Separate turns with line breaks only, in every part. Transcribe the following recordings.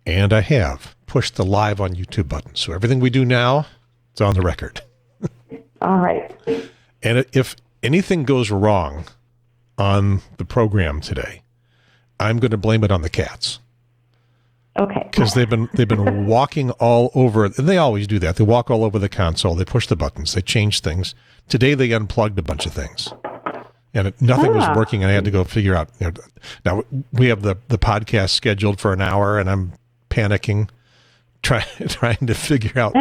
And I have pushed the live on YouTube button. So everything we do now, it's on the record.
All right.
And if anything goes wrong on the program today, I'm going to blame it on the cats.
Okay.
Because they've been walking all over, and they always do that. They walk all over the console. They push the buttons. They change things. Today they unplugged a bunch of things, and nothing was working. And I had to go figure out. Now we have the podcast scheduled for an hour, and I'm panicking, trying to figure out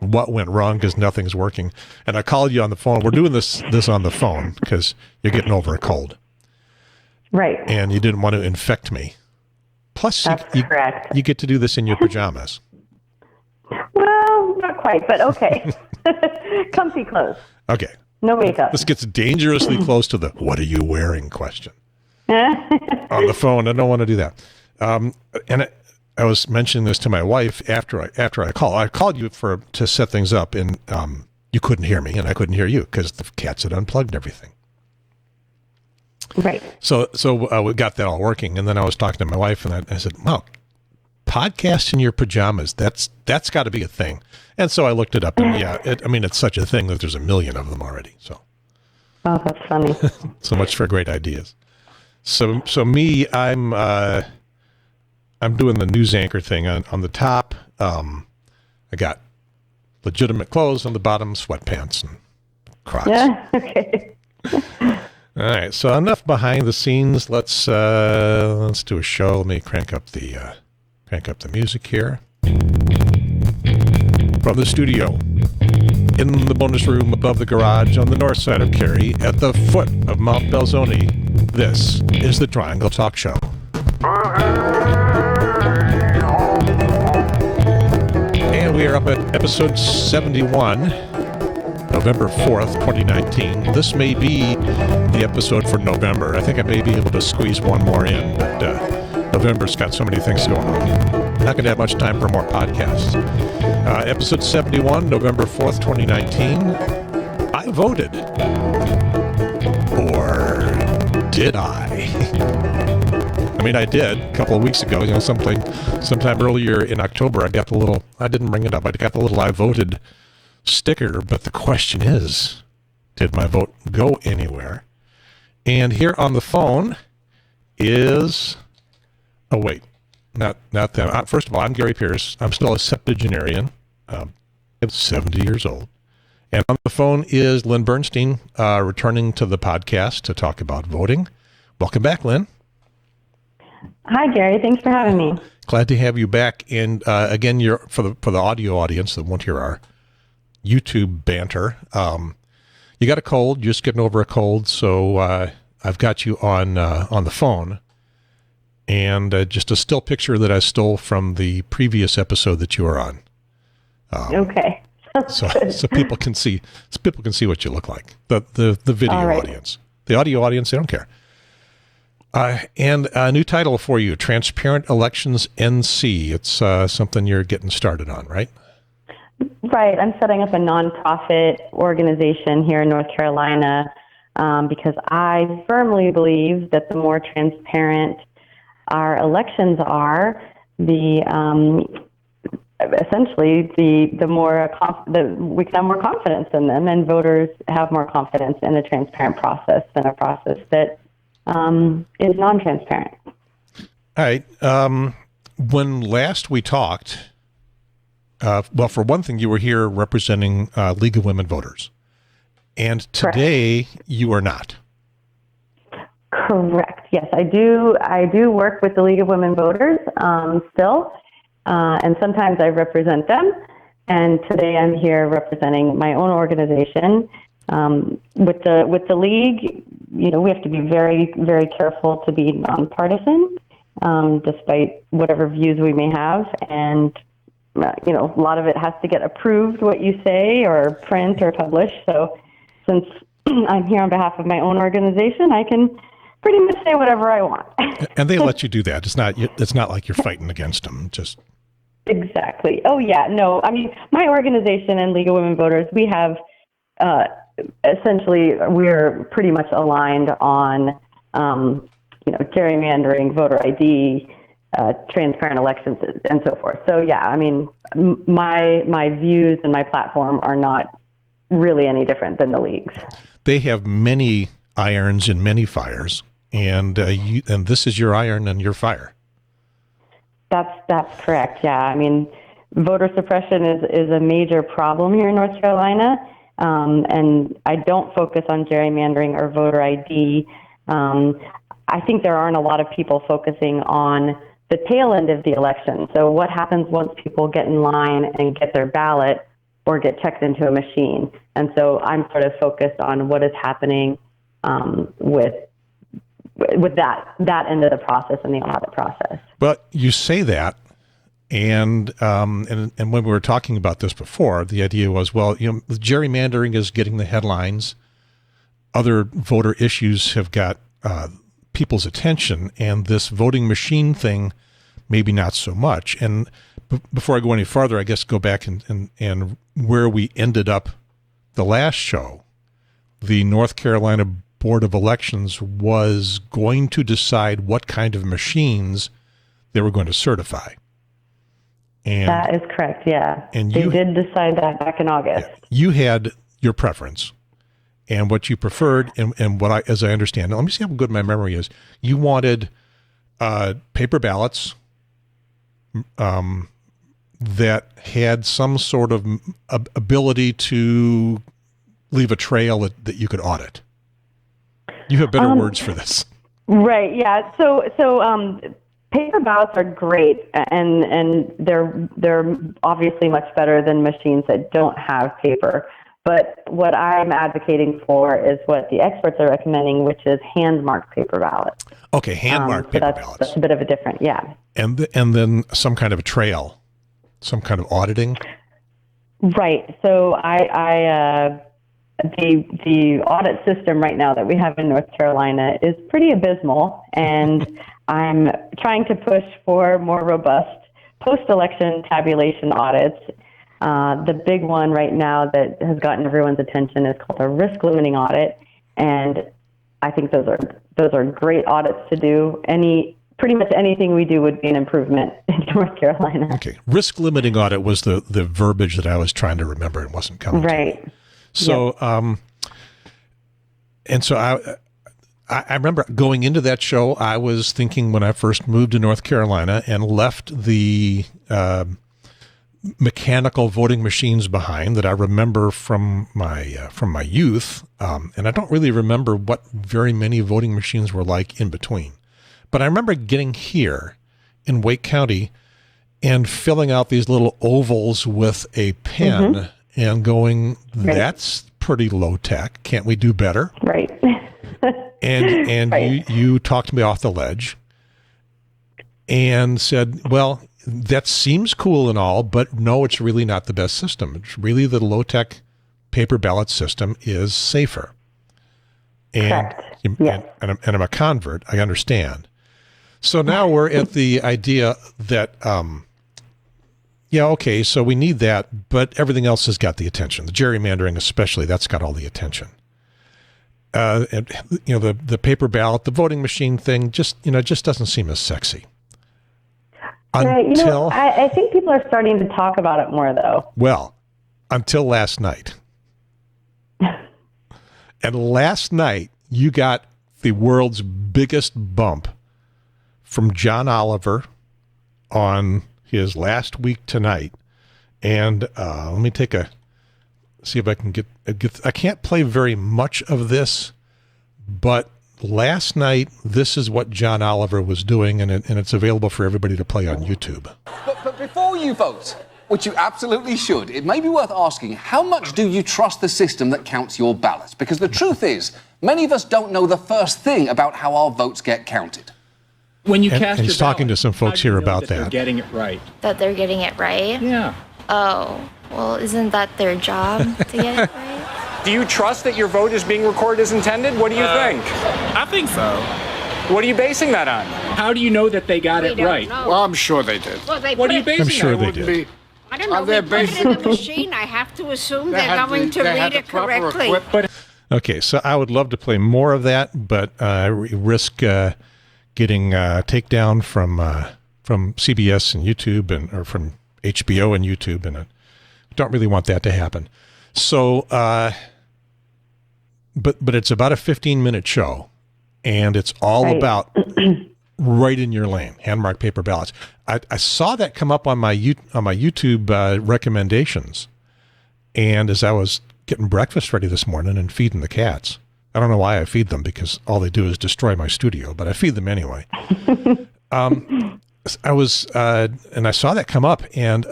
what went wrong because nothing's working. And I called you on the phone. We're doing this on the phone because you're getting over a cold,
right? And
you didn't want to infect me. Plus,
correct.
You get to do this in your pajamas.
Well, not quite, but okay. Comfy clothes.
Okay.
No makeup.
This gets dangerously close to the "what are you wearing" question on the phone. I don't want to do that. And I was mentioning this to my wife after I called. I called you to set things up, and you couldn't hear me, and I couldn't hear you because the cats had unplugged everything.
Right.
So we got that all working, and then I was talking to my wife, and I said, "Wow, podcast in your pajamas, that's got to be a thing." And so I looked it up, and it's such a thing that there's a million of them already. So,
oh, that's funny.
So much for great ideas. So me, I'm doing the news anchor thing on the top. I got legitimate clothes on the bottom, sweatpants and Crocs.
Yeah. Okay.
All right, so enough behind the scenes. Let's do a show. Let me crank up the music here. From the studio, in the bonus room above the garage on the north side of Cary, at the foot of Mount Belzoni, this is the Triangle Talk Show. And we are up at episode 71. November 4th, 2019. This may be the episode for November. I think I may be able to squeeze one more in, but November's got so many things going on. Not going to have much time for more podcasts. Episode 71, November 4th, 2019. I voted. Or did I? I mean, I did a couple of weeks ago. Sometime earlier in October, I didn't bring it up. I got the little I voted sticker, but the question is, did my vote go anywhere? And here on the phone is, not them. First of all, I'm Gary Pierce. I'm still a septuagenarian. I'm 70 years old. And on the phone is Lynn Bernstein, returning to the podcast to talk about voting. Welcome back, Lynn.
Hi, Gary. Thanks for having me.
Glad to have you back. And again, you're for the audio audience that won't hear our YouTube banter. You got a cold, just getting over a cold, so I've got you on the phone, and just a still picture that I stole from the previous episode that you were on.
Okay.
So people can see what you look like. The video audience, the audio audience, they don't care. And a new title for you: Transparent Elections NC. It's something you're getting started on, right?
Right. I'm setting up a nonprofit organization here in North Carolina because I firmly believe that the more transparent our elections are, essentially the more we can have more confidence in them, and voters have more confidence in a transparent process than a process that is non-transparent.
All right. When last we talked, well, for one thing, you were here representing League of Women Voters, and today you are not.
Correct. Yes, I do. I do work with the League of Women Voters still, and sometimes I represent them. And today I'm here representing my own organization. With the League, we have to be very, very careful to be nonpartisan, despite whatever views we may have, and a lot of it has to get approved, what you say or print or publish. So since I'm here on behalf of my own organization, I can pretty much say whatever I want.
And they let you do that. It's not like you're fighting against them. Just
exactly. Oh yeah. No, I mean, my organization and League of Women Voters, we have, essentially we're pretty much aligned on, gerrymandering, voter ID, transparent elections and so forth. So yeah, I mean, my views and my platform are not really any different than the league's.
They have many irons in many fires, and this is your iron and your fire.
That's correct. Yeah, I mean, voter suppression is a major problem here in North Carolina, and I don't focus on gerrymandering or voter ID. I think there aren't a lot of people focusing on the tail end of the election. So what happens once people get in line and get their ballot or get checked into a machine? And so I'm sort of focused on what is happening with that end of the process and the audit process.
But you say that, and when we were talking about this before, the idea was, well, gerrymandering is getting the headlines. Other voter issues have got people's attention, and this voting machine thing, maybe not so much. And before I go any farther, I guess go back and where we ended up the last show. The North Carolina Board of Elections was going to decide what kind of machines they were going to certify. And
that is correct, yeah.
And
they did decide that back in August.
Yeah, you had your preference and what you preferred, and what as I understand, now let me see how good my memory is. You wanted paper ballots that had some sort of ability to leave a trail that you could audit. You have better words for this.
Right, yeah. So paper ballots are great, and they're obviously much better than machines that don't have paper. But what I'm advocating for is what the experts are recommending, which is hand-marked paper ballots.
Okay, hand-marked paper ballots.
That's a bit of a different, yeah.
And then some kind of a trail, some kind of auditing.
Right. So the audit system right now that we have in North Carolina is pretty abysmal, and I'm trying to push for more robust post-election tabulation audits. The big one right now that has gotten everyone's attention is called a risk-limiting audit, and I think those are great audits to do. Pretty much anything we do would be an improvement in North Carolina.
Okay, risk-limiting audit was the verbiage that I was trying to remember and wasn't coming.
Right.
To me. So, yep. And so I remember going into that show, I was thinking when I first moved to North Carolina and left the mechanical voting machines behind that I remember from my youth, and I don't really remember what very many voting machines were like in between. But I remember getting here in Wake County and filling out these little ovals with a pen and going, that's pretty low tech. Can't we do better?
Right.
And right. You talked me off the ledge and said, well, that seems cool and all, but no, it's really not the best system. It's really the low-tech paper ballot system is safer. And,
yes.
and I'm a convert, I understand. So now we're at the idea that, yeah, okay, so we need that, but everything else has got the attention. The gerrymandering especially, that's got all the attention. And, the paper ballot, the voting machine thing, just doesn't seem as sexy.
Right. I think people are starting to talk about it more, though.
Well, until last night. And last night, you got the world's biggest bump from John Oliver on his last week tonight. And let me see if I can get, I can't play very much of this, but last night, this is what John Oliver was doing, and it's available for everybody to play on YouTube.
But before you vote, which you absolutely should, it may be worth asking, how much do you trust the system that counts your ballots? Because the truth is, many of us don't know the first thing about how our votes get counted.
When you cast
he's
your
talking
ballot,
to some folks here about that.
They're getting it right.
That they're getting it right?
Yeah.
Oh, well, isn't that their job to get it right?
Do you trust that your vote is being recorded as intended? What do you think?
I think so.
What are you basing that on?
How do you know that they got it right?
Well, I'm sure they did.
Well,
What are you basing
I'm sure
that
they
on?
did.
I don't know. They put it in the machine. I have to assume they're going to read it correctly.
Okay, so I would love to play more of that, but I risk getting takedown from CBS and YouTube or from HBO and YouTube, and I don't really want that to happen. So, but it's about a 15-minute show, and it's all about right in your lane, hand-marked paper ballots. I saw that come up on my YouTube recommendations, and as I was getting breakfast ready this morning and feeding the cats, I don't know why I feed them because all they do is destroy my studio, but I feed them anyway. I was, and I saw that come up, and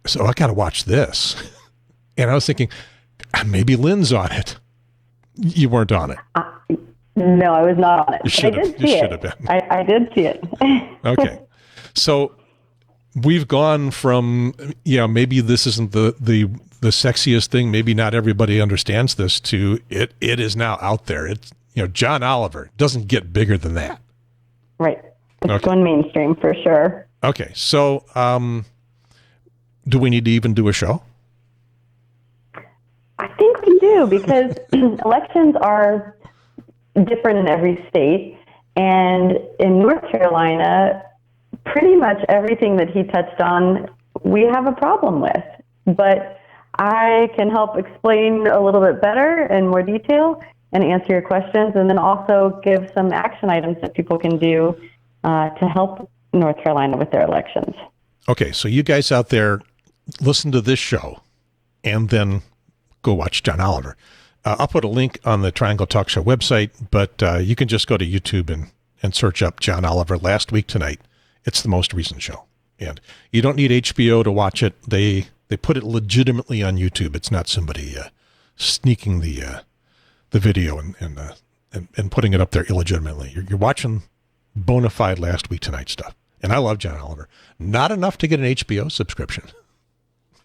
so I got to watch this. And I was thinking, maybe Lynn's on it. You weren't on it.
No, I was not on it.
You should have. You should have been.
I did see it.
Okay. So we've gone from, maybe this isn't the sexiest thing. Maybe not everybody understands this to it is now out there. It's, John Oliver doesn't get bigger than that.
Right. It's going mainstream for sure.
Okay. So, do we need to even do a show?
I think we do, because elections are different in every state. And in North Carolina, pretty much everything that he touched on, we have a problem with. But I can help explain a little bit better in more detail and answer your questions, and then also give some action items that people can do to help North Carolina with their elections.
Okay, so you guys out there, listen to this show and then go watch John Oliver. I'll put a link on the Triangle Talk Show website, but you can just go to YouTube and search up John Oliver Last Week Tonight. It's the most recent show. And you don't need HBO to watch it. They put it legitimately on YouTube. It's not somebody sneaking the video and putting it up there illegitimately. You're watching bona fide Last Week Tonight stuff. And I love John Oliver. Not enough to get an HBO subscription,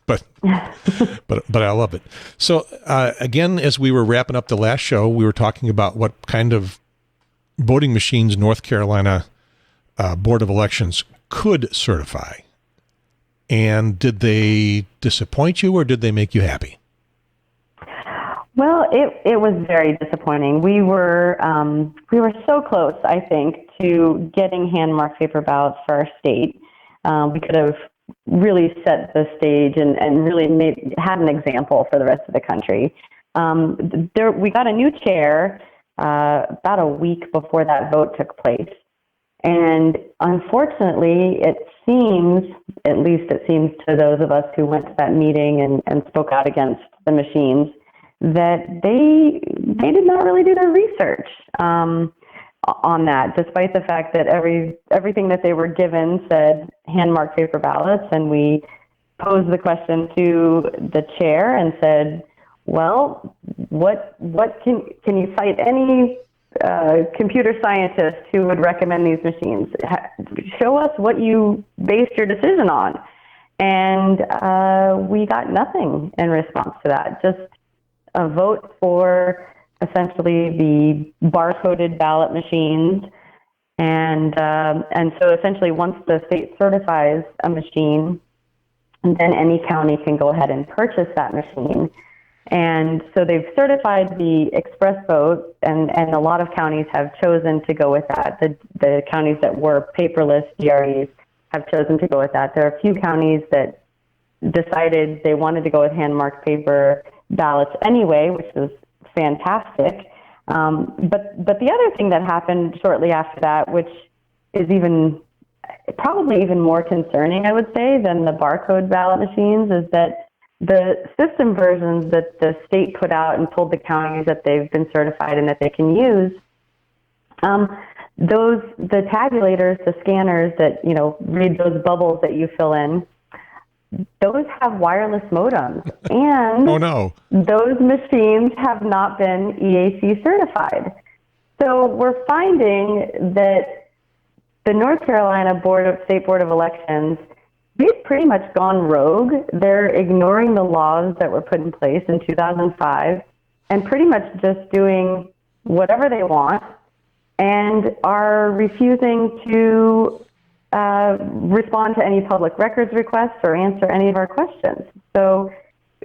but I love it. So again, as we were wrapping up the last show, we were talking about what kind of voting machines North Carolina Board of Elections could certify. And did they disappoint you, or did they make you happy?
Well, it was very disappointing. We were so close, I think, to getting hand-marked paper ballots for our state. We could have really set the stage and really had an example for the rest of the country. We got a new chair about a week before that vote took place. And unfortunately, it seems to those of us who went to that meeting and spoke out against the machines, that they did not really do their research on that, despite the fact that everything that they were given said hand-marked paper ballots. And we posed the question to the chair and said, well, what can you cite any computer scientist who would recommend these machines? Show us what you based your decision on. And we got nothing in response to that, just a vote for essentially the barcoded ballot machines. And so essentially once the state certifies a machine, then any county can go ahead and purchase that machine. And so they've certified the express vote, and a lot of counties have chosen to go with that. The counties that were paperless DREs have chosen to go with that. There are a few counties that decided they wanted to go with hand-marked paper ballots anyway, which was fantastic. But the other thing that happened shortly after that, which is probably even more concerning, I would say, than the barcode ballot machines, is that the system versions that the state put out and told the counties that they've been certified and that they can use, the tabulators, the scanners that, read those bubbles that you fill in, those have wireless modems. And
oh, no.
Those machines have not been EAC certified. So we're finding that the North Carolina State Board of Elections, they've pretty much gone rogue. They're ignoring the laws that were put in place in 2005 and pretty much just doing whatever they want, and are refusing to respond to any public records requests or answer any of our questions. So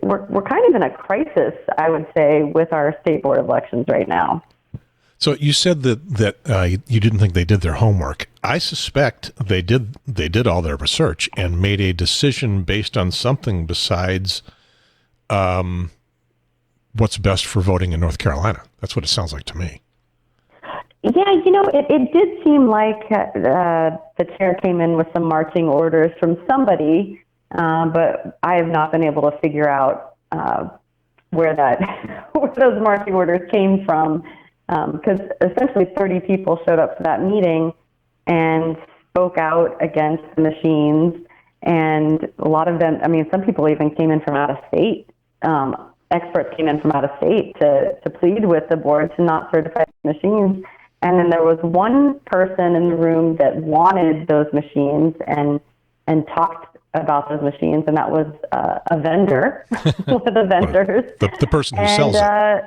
we're kind of in a crisis, I would say, with our State Board of Elections right now.
So you said that you didn't think they did their homework. I suspect they did all their research and made a decision based on something besides what's best for voting in North Carolina. That's what it sounds like to me.
Yeah, it did seem like the chair came in with some marching orders from somebody, but I have not been able to figure out where those marching orders came from, because essentially 30 people showed up for that meeting and spoke out against the machines, and a lot of them, some people even came in from out of state. Experts came in from out of state to plead with the board to not certify the machines. And then there was one person in the room that wanted those machines and talked about those machines, and that was a vendor, one of the vendors.
The person who sells it.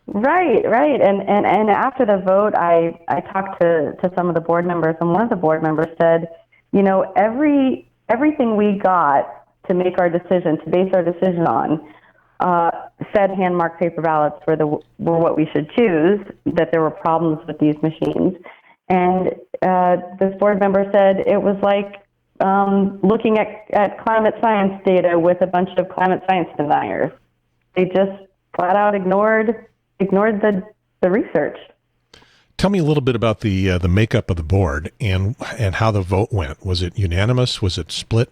Right. And after the vote, I talked to some of the board members, and one of the board members said, everything we got to make our decision, to base our decision on, said hand-marked paper ballots were what we should choose, that there were problems with these machines. And this board member said it was like looking at climate science data with a bunch of climate science deniers. They just flat out ignored the research.
Tell me a little bit about the makeup of the board and how the vote went. Was it unanimous? Was it split?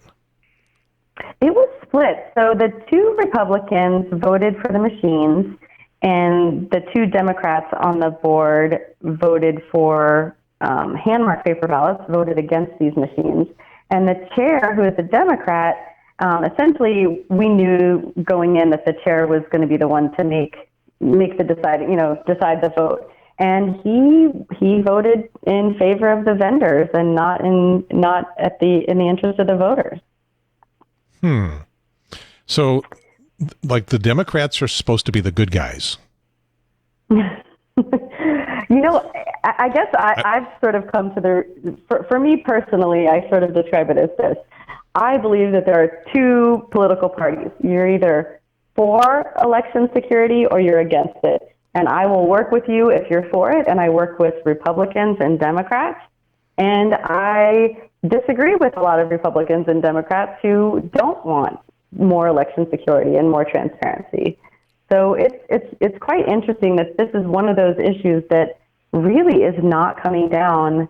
It was split. So the two Republicans voted for the machines, and the two Democrats on the board voted for hand-marked paper ballots, voted against these machines. And the chair, who is a Democrat, essentially we knew going in that the chair was going to be the one to make the decide the vote. And he voted in favor of the vendors and not in the interest of the voters.
So, like, the Democrats are supposed to be the good guys.
I guess I've sort of come to for me personally, I sort of describe it as this. I believe that there are two political parties. You're either for election security or you're against it. And I will work with you if you're for it, and I work with Republicans and Democrats. And I disagree with a lot of Republicans and Democrats who don't want more election security and more transparency. So it's quite interesting that this is one of those issues that really is not coming down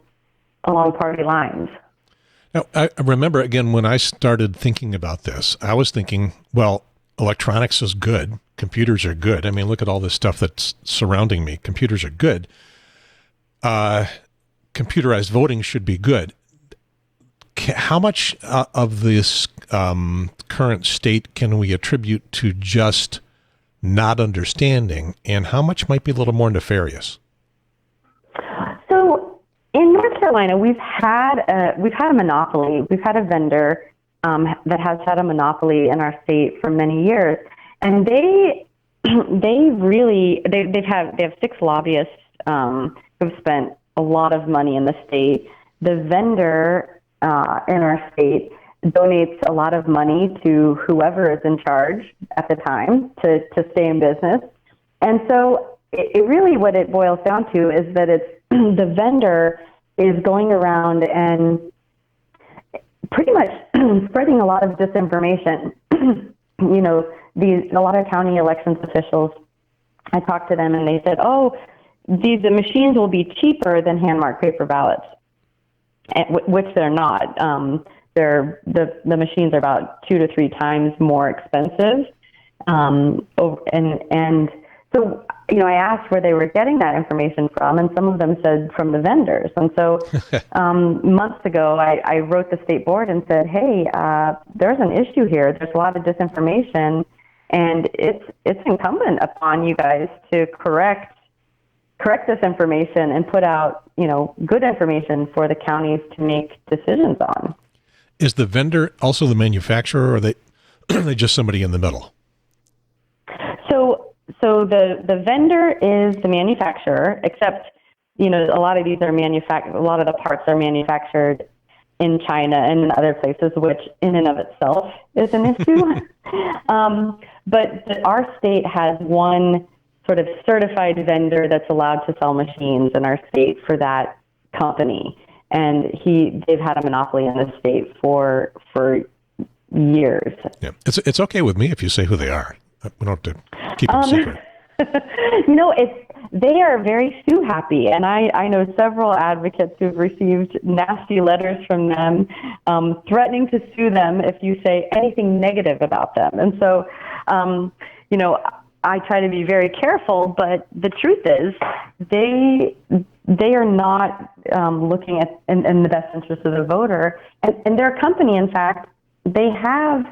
along party lines.
Now, I remember, again, when I started thinking about this, I was thinking, well, electronics is good. Computers are good. I mean, look at all this stuff that's surrounding me. Computers are good. Computerized voting should be good. How much of this current state can we attribute to just not understanding, and how much might be a little more nefarious?
So in North Carolina, we've had a monopoly. We've had a vendor that has had a monopoly in our state for many years, and they have 6 lobbyists who've spent a lot of money in the state. The vendor in our state donates a lot of money to whoever is in charge at the time to stay in business. And so it really, what it boils down to is that it's the vendor is going around and pretty much spreading a lot of disinformation. A lot of county elections officials, I talked to them and they said, the machines will be cheaper than hand-marked paper ballots, which they're not. The machines are about 2 to 3 times more expensive. So, I asked where they were getting that information from, and some of them said from the vendors. And so months ago, I wrote the state board and said, hey, there's an issue here. There's a lot of disinformation, and it's incumbent upon you guys to correct this information and put out, good information for the counties to make decisions on.
Is the vendor also the manufacturer, or are they just somebody in the middle?
So the vendor is the manufacturer, except, a lot of these are a lot of the parts are manufactured in China and in other places, which in and of itself is an issue. But our state has one sort of certified vendor that's allowed to sell machines in our state for that company. And they've had a monopoly in the state for years.
Yeah, it's okay with me if you say who they are. We don't have to keep them secret.
They are very sue happy, and I know several advocates who've received nasty letters from them threatening to sue them if you say anything negative about them. And so, I try to be very careful, but the truth is they are not looking at in the best interest of the voter. And their company, in fact, they have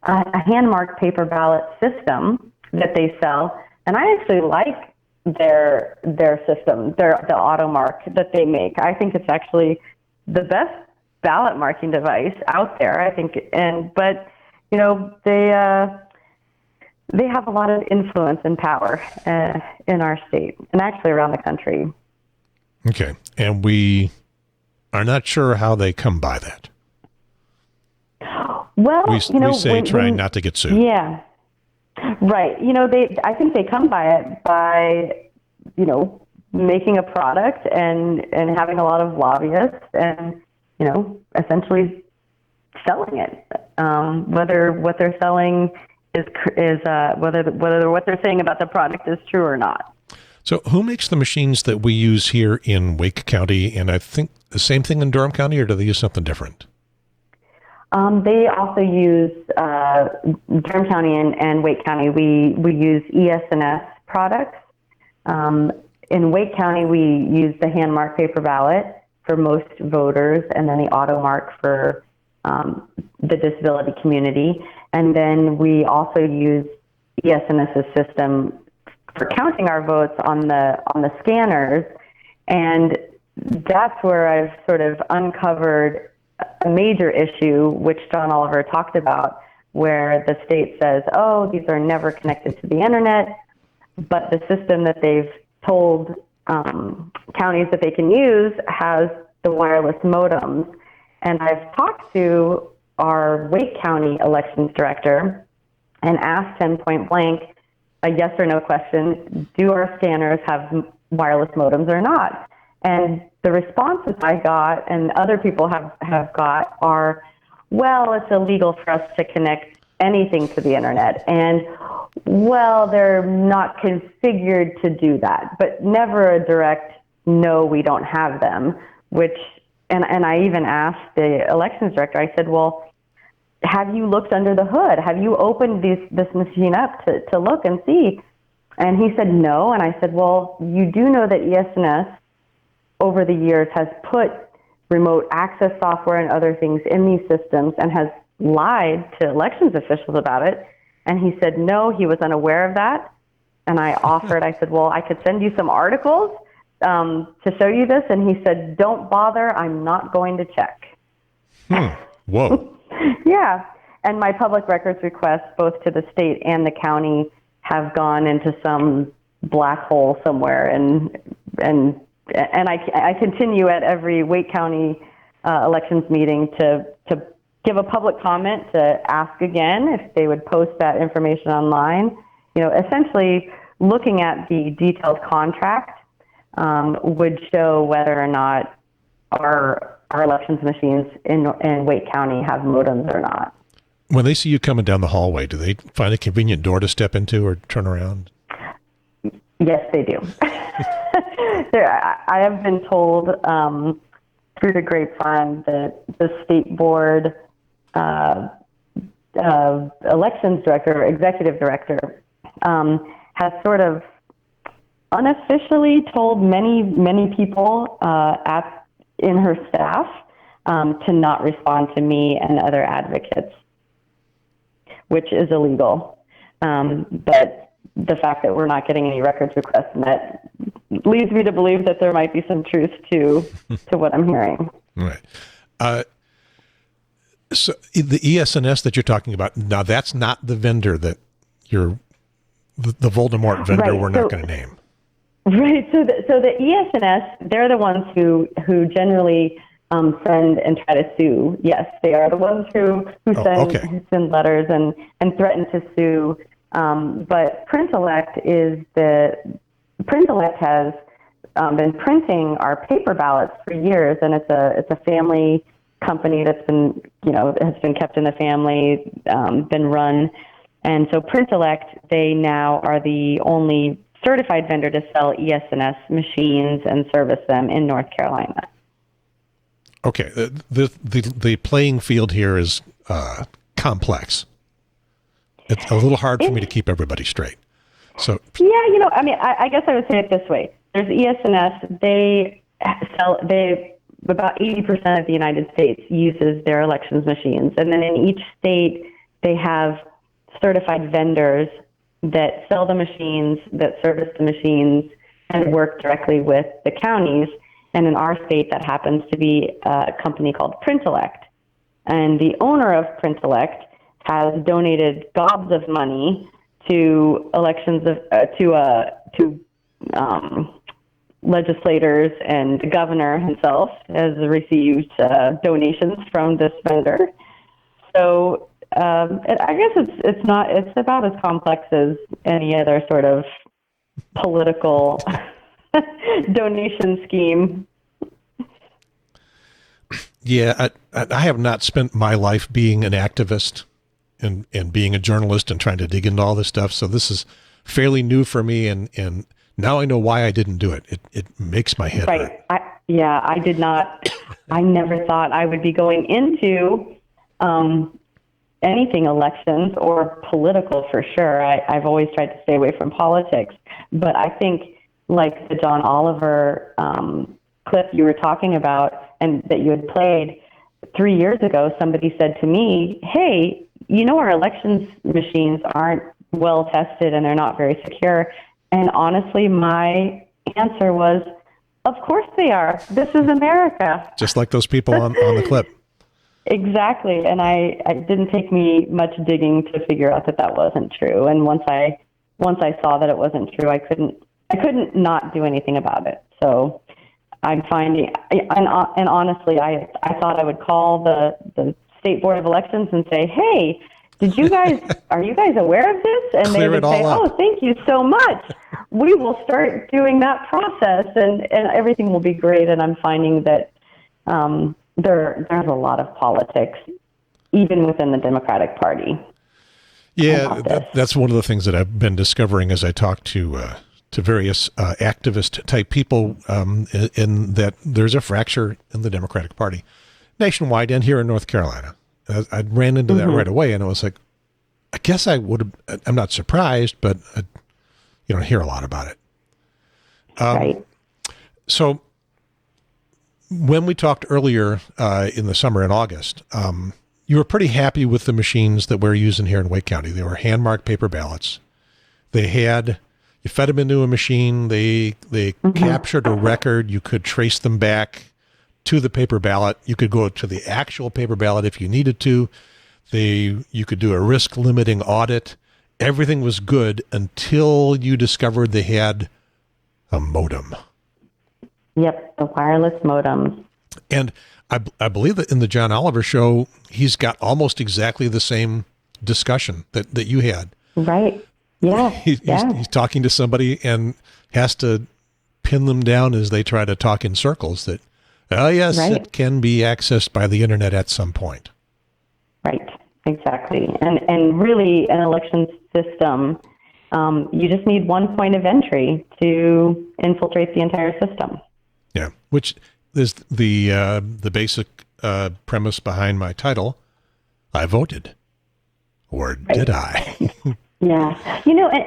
a hand-marked paper ballot system that they sell, and I actually like their system, the auto mark that they make. I think it's actually the best ballot marking device out there, I think. But they have a lot of influence and power in our state and actually around the country.
Okay. And we are not sure how they come by that.
Well,
we say trying not to get sued.
Yeah. Right. I think they come by it by, making a product and having a lot of lobbyists and, essentially selling it. Whether what they're selling is whether what they're saying about the product is true or not.
So who makes the machines that we use here in Wake County? And I think the same thing in Durham County, or do they use something different?
They also use Durham County and Wake County. We use ES&S products. In Wake County, we use the hand-marked paper ballot for most voters, and then the auto mark for the disability community. And then we also use ES&S's system for counting our votes on the scanners. And that's where I've sort of uncovered a major issue, which John Oliver talked about, where the state says, oh, these are never connected to the internet, but the system that they've told counties that they can use has the wireless modems. And I've talked to our Wake County elections director and asked him point blank a yes or no question, do our scanners have wireless modems or not? And the responses I got and other people have got are, well, it's illegal for us to connect anything to the internet. And, well, they're not configured to do that, but never a direct, no, we don't have them, and I even asked the elections director, I said, well, have you looked under the hood? Have you opened this machine up to look and see? And he said, no. And I said, well, you do know that ES&S over the years has put remote access software and other things in these systems and has lied to elections officials about it. And he said, no, he was unaware of that. And I offered, I said, well, I could send you some articles to show you this. And he said, don't bother. I'm not going to check.
Whoa.
Yeah. And my public records requests, both to the state and the county, have gone into some black hole somewhere. And I continue at every Wake County elections meeting to give a public comment, to ask again if they would post that information online. Essentially looking at the detailed contract would show whether or not our elections machines in Wake County have modems or not.
When they see you coming down the hallway, do they find a convenient door to step into or turn around?
Yes, they do. I have been told through the grapevine that the state board elections director, executive director, has sort of unofficially told many people in her staff to not respond to me and other advocates, which is illegal. But the fact that we're not getting any records requests met leads me to believe that there might be some truth to what I'm hearing.
Right. So the ES&S that you're talking about, now that's not the vendor that the Voldemort vendor we're not going to name.
Right. So the ES&S, they're the ones who generally send and try to sue. Yes, they are the ones who send letters and threaten to sue But Printellect has been printing our paper ballots for years, and it's a family company that's been, has been kept in the family, been run. And so Printellect, they now are the only certified vendor to sell ES&S machines and service them in North Carolina.
Okay, the playing field here is complex. It's a little hard for me to keep everybody straight. So
yeah, I guess I would say it this way. There's ES&S. About 80% of the United States uses their elections machines. And then in each state, they have certified vendors that sell the machines, that service the machines, and work directly with the counties. And in our state, that happens to be a company called Printellect. And the owner of Printellect has donated gobs of money to elections to legislators, and the governor himself has received donations from this vendor. So I guess it's about as complex as any other sort of political donation scheme.
Yeah, I have not spent my life being an activist and being a journalist and trying to dig into all this stuff. So this is fairly new for me, and now I know why I didn't do it. It makes my head hurt.
I did not. I never thought I would be going into anything elections or political for sure. I've always tried to stay away from politics, but I think like the John Oliver clip you were talking about and that you had played 3 years ago, somebody said to me, hey, our elections machines aren't well tested and they're not very secure. And honestly, my answer was, of course they are. This is America.
Just like those people on the clip.
Exactly. And it didn't take me much digging to figure out that wasn't true. And once I saw that it wasn't true, I couldn't not do anything about it. So I'm finding, and honestly, I thought I would call the State Board of Elections and say, hey, are you guys aware of this? And they would say, oh, thank you so much. We will start doing that process and everything will be great. And I'm finding that there's a lot of politics, even within the Democratic Party.
Yeah, that's one of the things that I've been discovering as I talk to various activist type people, in that there's a fracture in the Democratic Party nationwide and here in North Carolina. I ran into that right away, and I was like, I guess I would have, I'm not surprised, but you don't hear a lot about it.
Right.
So when we talked earlier in the summer in August, you were pretty happy with the machines that we're using here in Wake County. They were hand-marked paper ballots. You fed them into a machine. They captured a record. You could trace them back to the paper ballot. You could go to the actual paper ballot if you needed to. You could do a risk limiting audit. Everything was good until you discovered they had a modem.
Yep, the wireless modems.
And I believe that in the John Oliver show, he's got almost exactly the same discussion that you had.
Right. Yeah.
He's talking to somebody and has to pin them down as they try to talk in circles that, oh, yes, right. It can be accessed by the internet at some point.
Right, exactly. And really, an election system, you just need one point of entry to infiltrate the entire system.
Yeah, which is the basic premise behind my title. I voted. Or did I?
Yeah.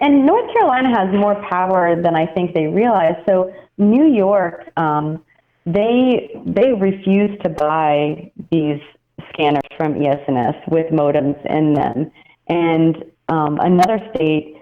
And North Carolina has more power than I think they realize. So New York, they refuse to buy these scanners from ES&S with modems in them. And another state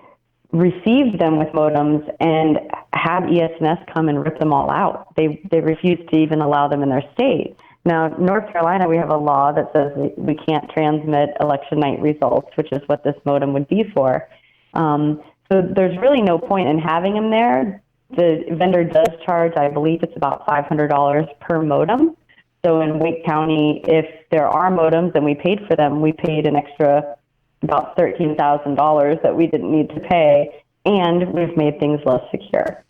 received them with modems and had ES&S come and rip them all out. They refused to even allow them in their state. Now, North Carolina, we have a law that says we can't transmit election night results, which is what this modem would be for. So there's really no point in having them there. The vendor does charge, I believe it's about $500 per modem. So in Wake County, if there are modems and we paid for them, we paid an extra about $13,000 that we didn't need to pay, and we've made things less secure.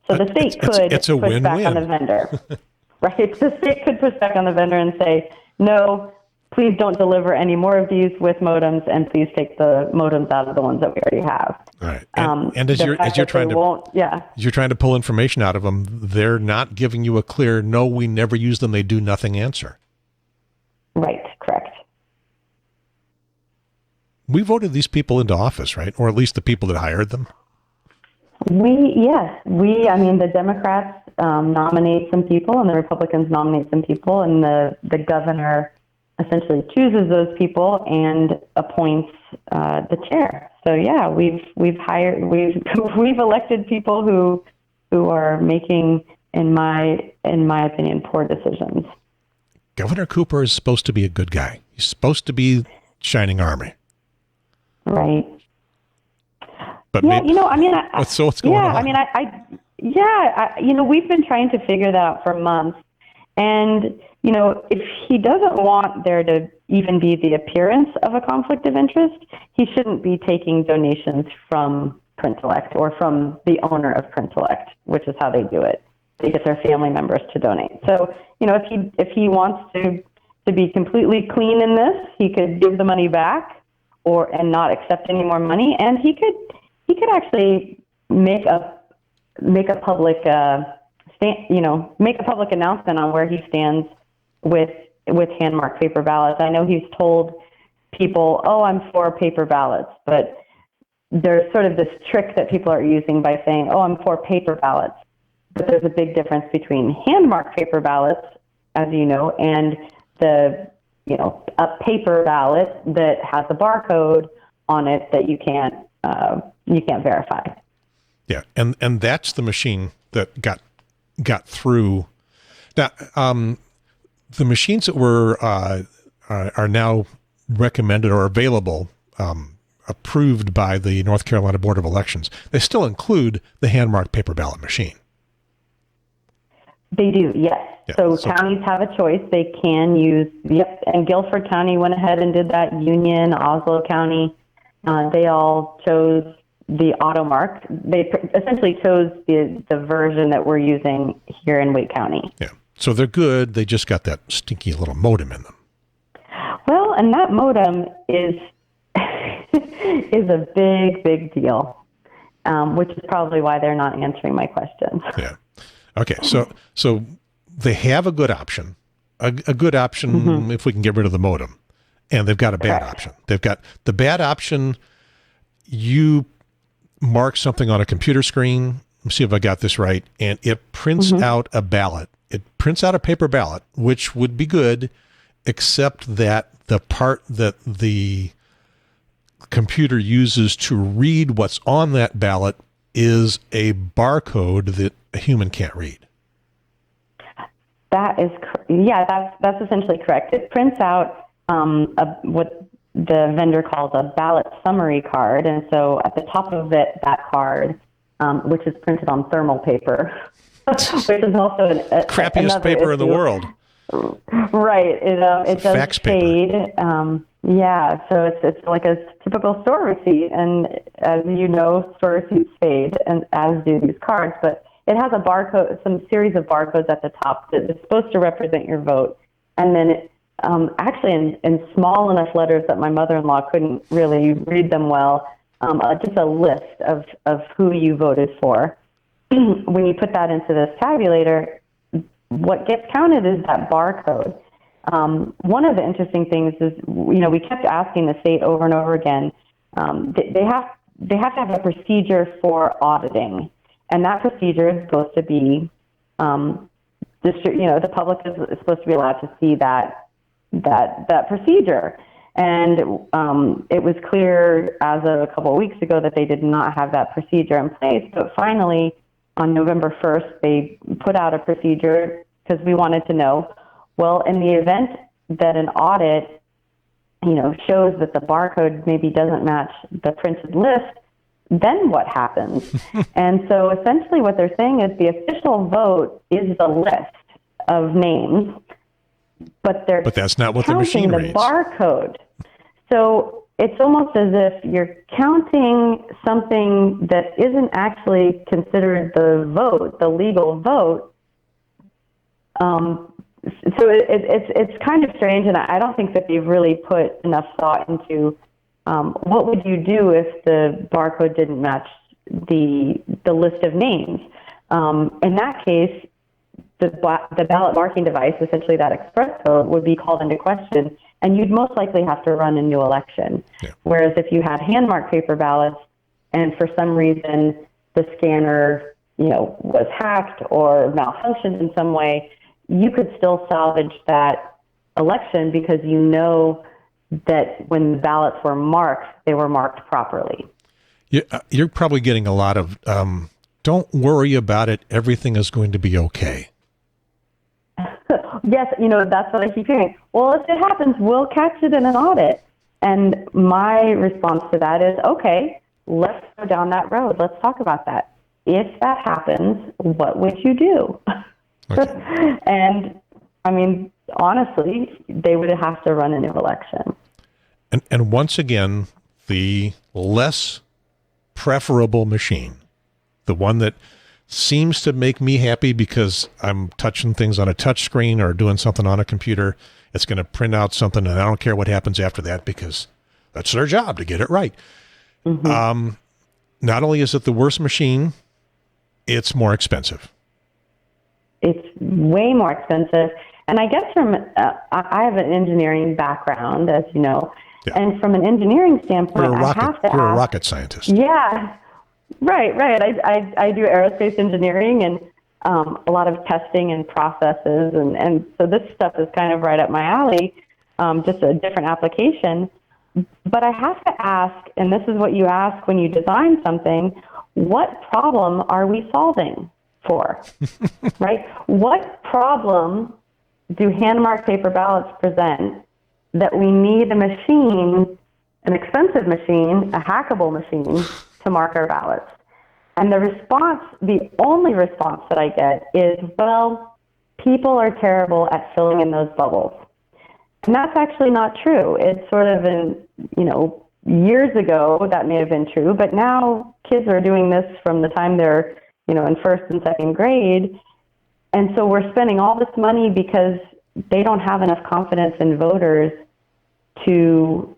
So the state could
it's a
push back on
win-win.
the vendor. Right? The state could push back on the vendor and say, no, please don't deliver any more of these with modems, and please take the modems out of the ones that we already have.
All right. And as you're trying to pull information out of them, they're not giving you a clear, no, we never use them, they do nothing answer.
Right, correct.
We voted these people into office, right? Or at least the people that hired them.
The Democrats nominate some people and the Republicans nominate some people, and the governor essentially chooses those people and appoints the chair. So yeah, we've elected people who are making, in my opinion, poor decisions.
Governor Cooper is supposed to be a good guy. He's supposed to be shining army.
Right.
But
yeah,
maybe, so what's going on?
We've been trying to figure that out for months. And, if he doesn't want there to even be the appearance of a conflict of interest, he shouldn't be taking donations from Printellect or from the owner of Printellect, which is how they do it. They get their family members to donate. So, if he wants to be completely clean in this, he could give the money back and not accept any more money. And he could actually make a public make a public announcement on where he stands with hand-marked paper ballots. I know he's told people, "Oh, I'm for paper ballots," but there's sort of this trick that people are using by saying, "Oh, I'm for paper ballots." But there's a big difference between hand-marked paper ballots, as you know, and a paper ballot that has a barcode on it that you can't verify.
Yeah, and that's the machine that got through. Now, the machines that are now recommended or available, approved by the North Carolina Board of Elections, they still include the hand-marked paper ballot machine.
They do, yes.
Yeah,
so counties have a choice. They can use, and Guilford County went ahead and did that. Union, Oslo County, they all chose the AutoMark. They essentially chose the version that we're using here in Wake County.
Yeah, so they're good. They just got that stinky little modem in them.
Well, and that modem is is a big deal, which is probably why they're not answering my questions.
Yeah. Okay, so they have a good option, a good option if we can get rid of the modem, and they've got a bad option. They've got the bad option. You mark something on a computer screen. Let's see if I got this right, and it prints out a ballot. It prints out a paper ballot, which would be good, except that the part that the computer uses to read what's on that ballot is a barcode that a human can't read.
That's essentially correct. It prints out what the vendor calls a ballot summary card, and so at the top of it, that card, which is printed on thermal paper, which is also
crappiest paper in the world.
Right. It does
fax
fade. So it's like a typical store receipt, and as you know, store receipts fade, and as do these cards. But it has a barcode, some series of barcodes at the top that is supposed to represent your vote, and then it, actually in small enough letters that my mother-in-law couldn't really read them well, just a list of who you voted for. When you put that into this tabulator, what gets counted is that barcode. One of the interesting things is, we kept asking the state over and over again, they have to have a procedure for auditing, and that procedure is supposed to be, the public is supposed to be allowed to see that procedure. And it was clear as of a couple of weeks ago that they did not have that procedure in place. But finally, on November 1st, they put out a procedure because we wanted to know, well, in the event that an audit, shows that the barcode maybe doesn't match the printed list, then what happens? And so essentially what they're saying is the official vote is the list of names, but that's not what the machine reads. The barcode. So it's almost as if you're counting something that isn't actually considered the vote, the legal vote. So it's kind of strange, and I don't think that they've really put enough thought into what would you do if the barcode didn't match the list of names. In that case, the ballot marking device, essentially that express code, would be called into question, and you'd most likely have to run a new election. Yeah. Whereas if you had hand-marked paper ballots, and for some reason the scanner, was hacked or malfunctioned in some way, you could still salvage that election because you know that when the ballots were marked, they were marked properly.
You're probably getting a lot of, don't worry about it, everything is going to be okay.
Yes, that's what I keep hearing. Well, if it happens, we'll catch it in an audit. And my response to that is, okay, let's go down that road. Let's talk about that. If that happens, what would you do? Okay. And, honestly, they would have to run a new election.
And once again, the less preferable machine, the one that seems to make me happy because I'm touching things on a touch screen or doing something on a computer. It's going to print out something, and I don't care what happens after that because that's their job to get it right. Mm-hmm. Not only is it the worst machine, it's more expensive.
It's way more expensive. And I guess I have an engineering background, as you know, and from an engineering standpoint, I have to
You're a rocket scientist.
Yeah. Right. I do aerospace engineering and a lot of testing and processes, and so this stuff is kind of right up my alley, just a different application. But I have to ask, and this is what you ask when you design something, what problem are we solving for, right? What problem do hand-marked paper ballots present that we need a machine, an expensive machine, a hackable machine, to mark our ballots? And the only response that I get is, well, people are terrible at filling in those bubbles. And that's actually not true. It's sort of years ago that may have been true, but now kids are doing this from the time they're, in first and second grade. And so we're spending all this money because they don't have enough confidence in voters to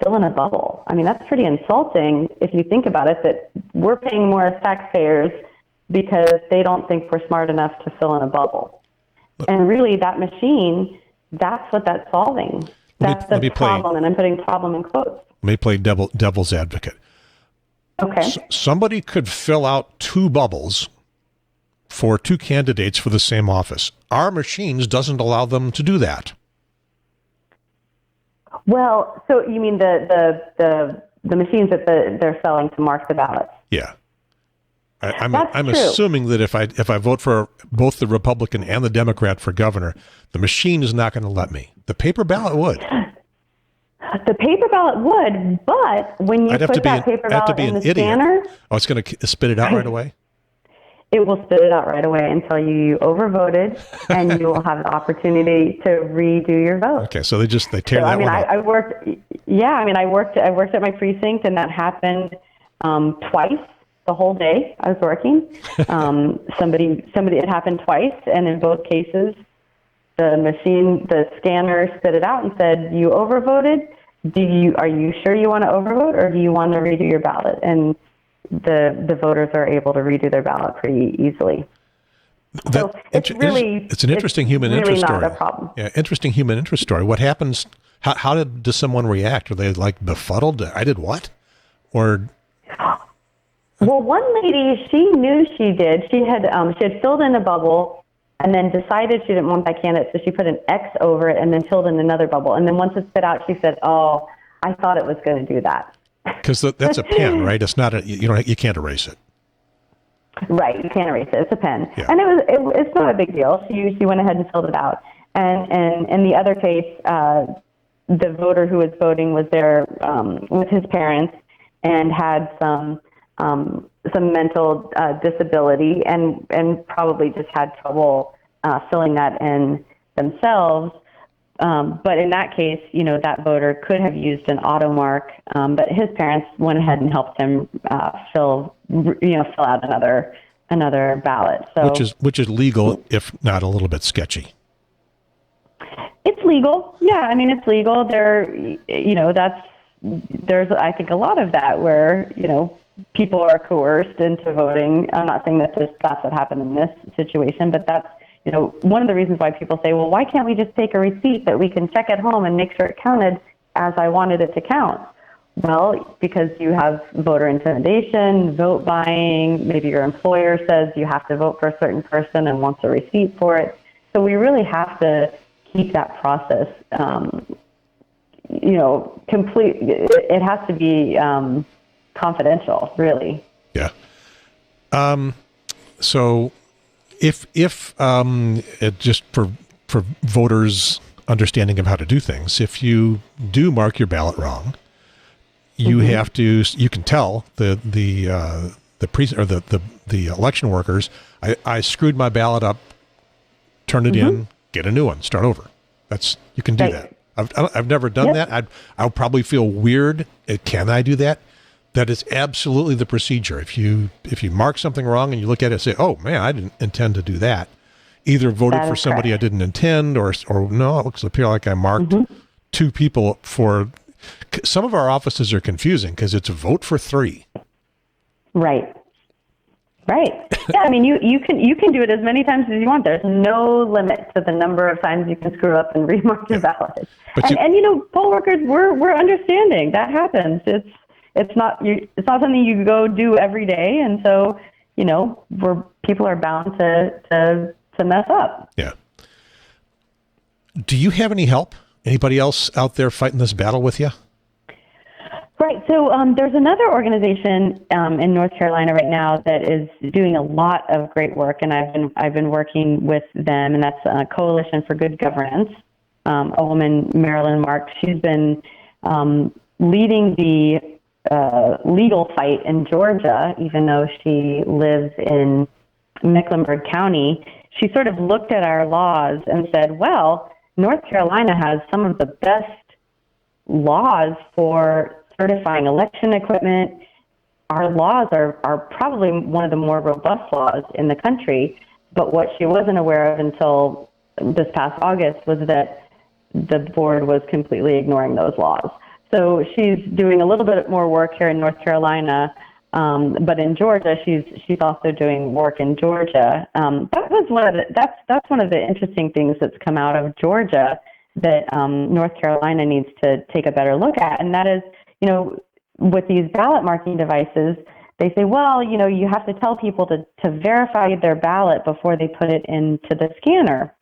fill in a bubble. That's pretty insulting if you think about it, that we're paying more as taxpayers because they don't think we're smart enough to fill in a bubble. And really, that machine, that's what that's solving. That's the problem, and I'm putting problem in quotes.
Let me play devil's advocate.
Okay.
Somebody could fill out two bubbles for two candidates for the same office. Our machines doesn't allow them to do that.
Well, so you mean the machines that they're selling to mark the ballots?
Yeah. I'm assuming that if I vote for both the Republican and the Democrat for governor, the machine is not going to let me. The paper ballot would.
The paper ballot would, but when you put that paper ballot in the scanner...
Oh, it's going to spit it out right away?
It will spit it out right away until you overvoted, and you will have the opportunity to redo your vote.
Okay, so they tear that one up.
I worked at my precinct, and that happened twice the whole day I was working. It happened twice, and in both cases, the scanner spit it out and said, "You overvoted. Are you sure you want to overvote, or do you want to redo your ballot?" And the voters are able to redo their ballot pretty easily.
It's an interesting human interest story.
Not a problem.
Yeah, interesting human interest story. What happens? How does someone react? Are they like befuddled? I did what? Or
well, one lady, she knew she did. She had filled in a bubble and then decided she didn't want that candidate, so she put an X over it and then filled in another bubble. And then once it spit out, she said, "Oh, I thought it was going to do that."
Because that's a pen, right? It's not you can't erase it.
Right, you can't erase it. It's a pen,
yeah.
And it's not a big deal. She went ahead and filled it out. And in the other case, the voter who was voting was there with his parents and had some mental disability and probably just had trouble filling that in themselves. But in that case, that voter could have used an auto mark, but his parents went ahead and helped him fill out another ballot. So
which is legal, if not a little bit sketchy.
It's legal. Yeah, I mean, it's legal. There's I think a lot of that where, people are coerced into voting. I'm not saying that that's what happened in this situation, but that's, one of the reasons why people say, well, why can't we just take a receipt that we can check at home and make sure it counted as I wanted it to count? Well, because you have voter intimidation, vote buying, maybe your employer says you have to vote for a certain person and wants a receipt for it. So we really have to keep that process, complete. It has to be confidential, really.
Yeah. So if just for voters' understanding of how to do things, if you do mark your ballot wrong, you have to. You can tell the election workers, I screwed my ballot up, turn it in, get a new one, start over. You can do that. I've never done that. I'll probably feel weird. Can I do that? That is absolutely the procedure. If you mark something wrong and you look at it and say, "Oh man, I didn't intend to do that," either voted for somebody correct. I didn't intend, or no, it looks like I marked two people for. Some of our offices are confusing because it's a vote for three.
Right. Yeah, I mean, you can do it as many times as you want. There's no limit to the number of times you can screw up and remark your ballot. And poll workers, we're understanding that happens. It's not something you go do every day, and so people are bound to mess up.
Yeah. Do you have any help? Anybody else out there fighting this battle with you?
Right. So there's another organization in North Carolina right now that is doing a lot of great work, and I've been working with them, and that's Coalition for Good Governance. A woman, Marilyn Marks, she's been leading the legal fight in Georgia, even though she lives in Mecklenburg County. She sort of looked at our laws and said, well, North Carolina has some of the best laws for certifying election equipment. Our laws are probably one of the more robust laws in the country. But what she wasn't aware of until this past August was that the board was completely ignoring those laws. So she's doing a little bit more work here in North Carolina, but in Georgia, she's also doing work in Georgia. That's one of the interesting things that's come out of Georgia that North Carolina needs to take a better look at, and that is, with these ballot marking devices, they say, well, you have to tell people to verify their ballot before they put it into the scanner.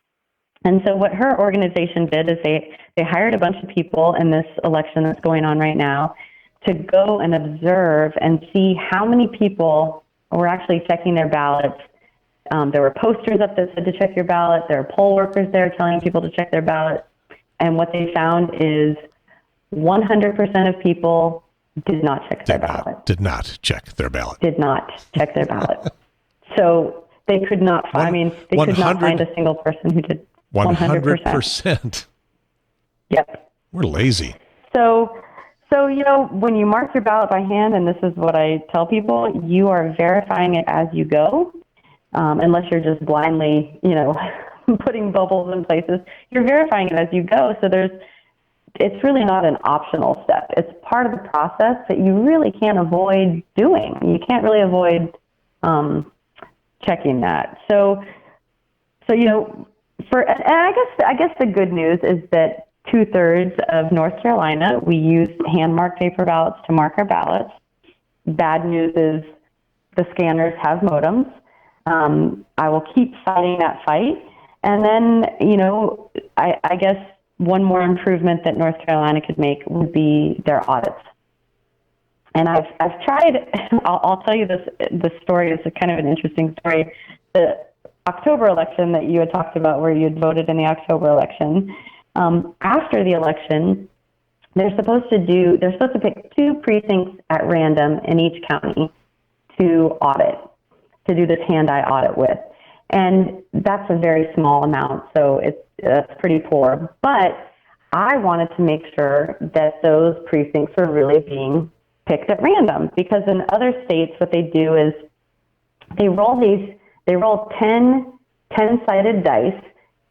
And so what her organization did is they hired a bunch of people in this election that's going on right now to go and observe and see how many people were actually checking their ballots. There were posters up that said to check your ballot. There are poll workers there telling people to check their ballot. And what they found is 100% of people did not check their ballot.
Did not check their ballot.
Did not check their ballot. So they could not find, they could not find a single person who did 100%. Yep.
We're lazy.
So, when you mark your ballot by hand, and this is what I tell people, you are verifying it as you go, unless you're just blindly, putting bubbles in places. You're verifying it as you go. So it's really not an optional step. It's part of the process that you really can't avoid doing. You can't really avoid checking that. So and I guess the good news is that 2/3 of North Carolina, we use hand-marked paper ballots to mark our ballots. Bad news is the scanners have modems. I will keep fighting that fight. And then, I guess one more improvement that North Carolina could make would be their audits. And I've tried, I'll tell you this story is kind of an interesting story. The October election that you had talked about, where you had voted in the October election, after the election, they're supposed to pick 2 precincts at random in each county to do this hand-eye audit with. And that's a very small amount, so that's pretty poor. But I wanted to make sure that those precincts were really being picked at random, because in other states what they do is they roll 10-sided dice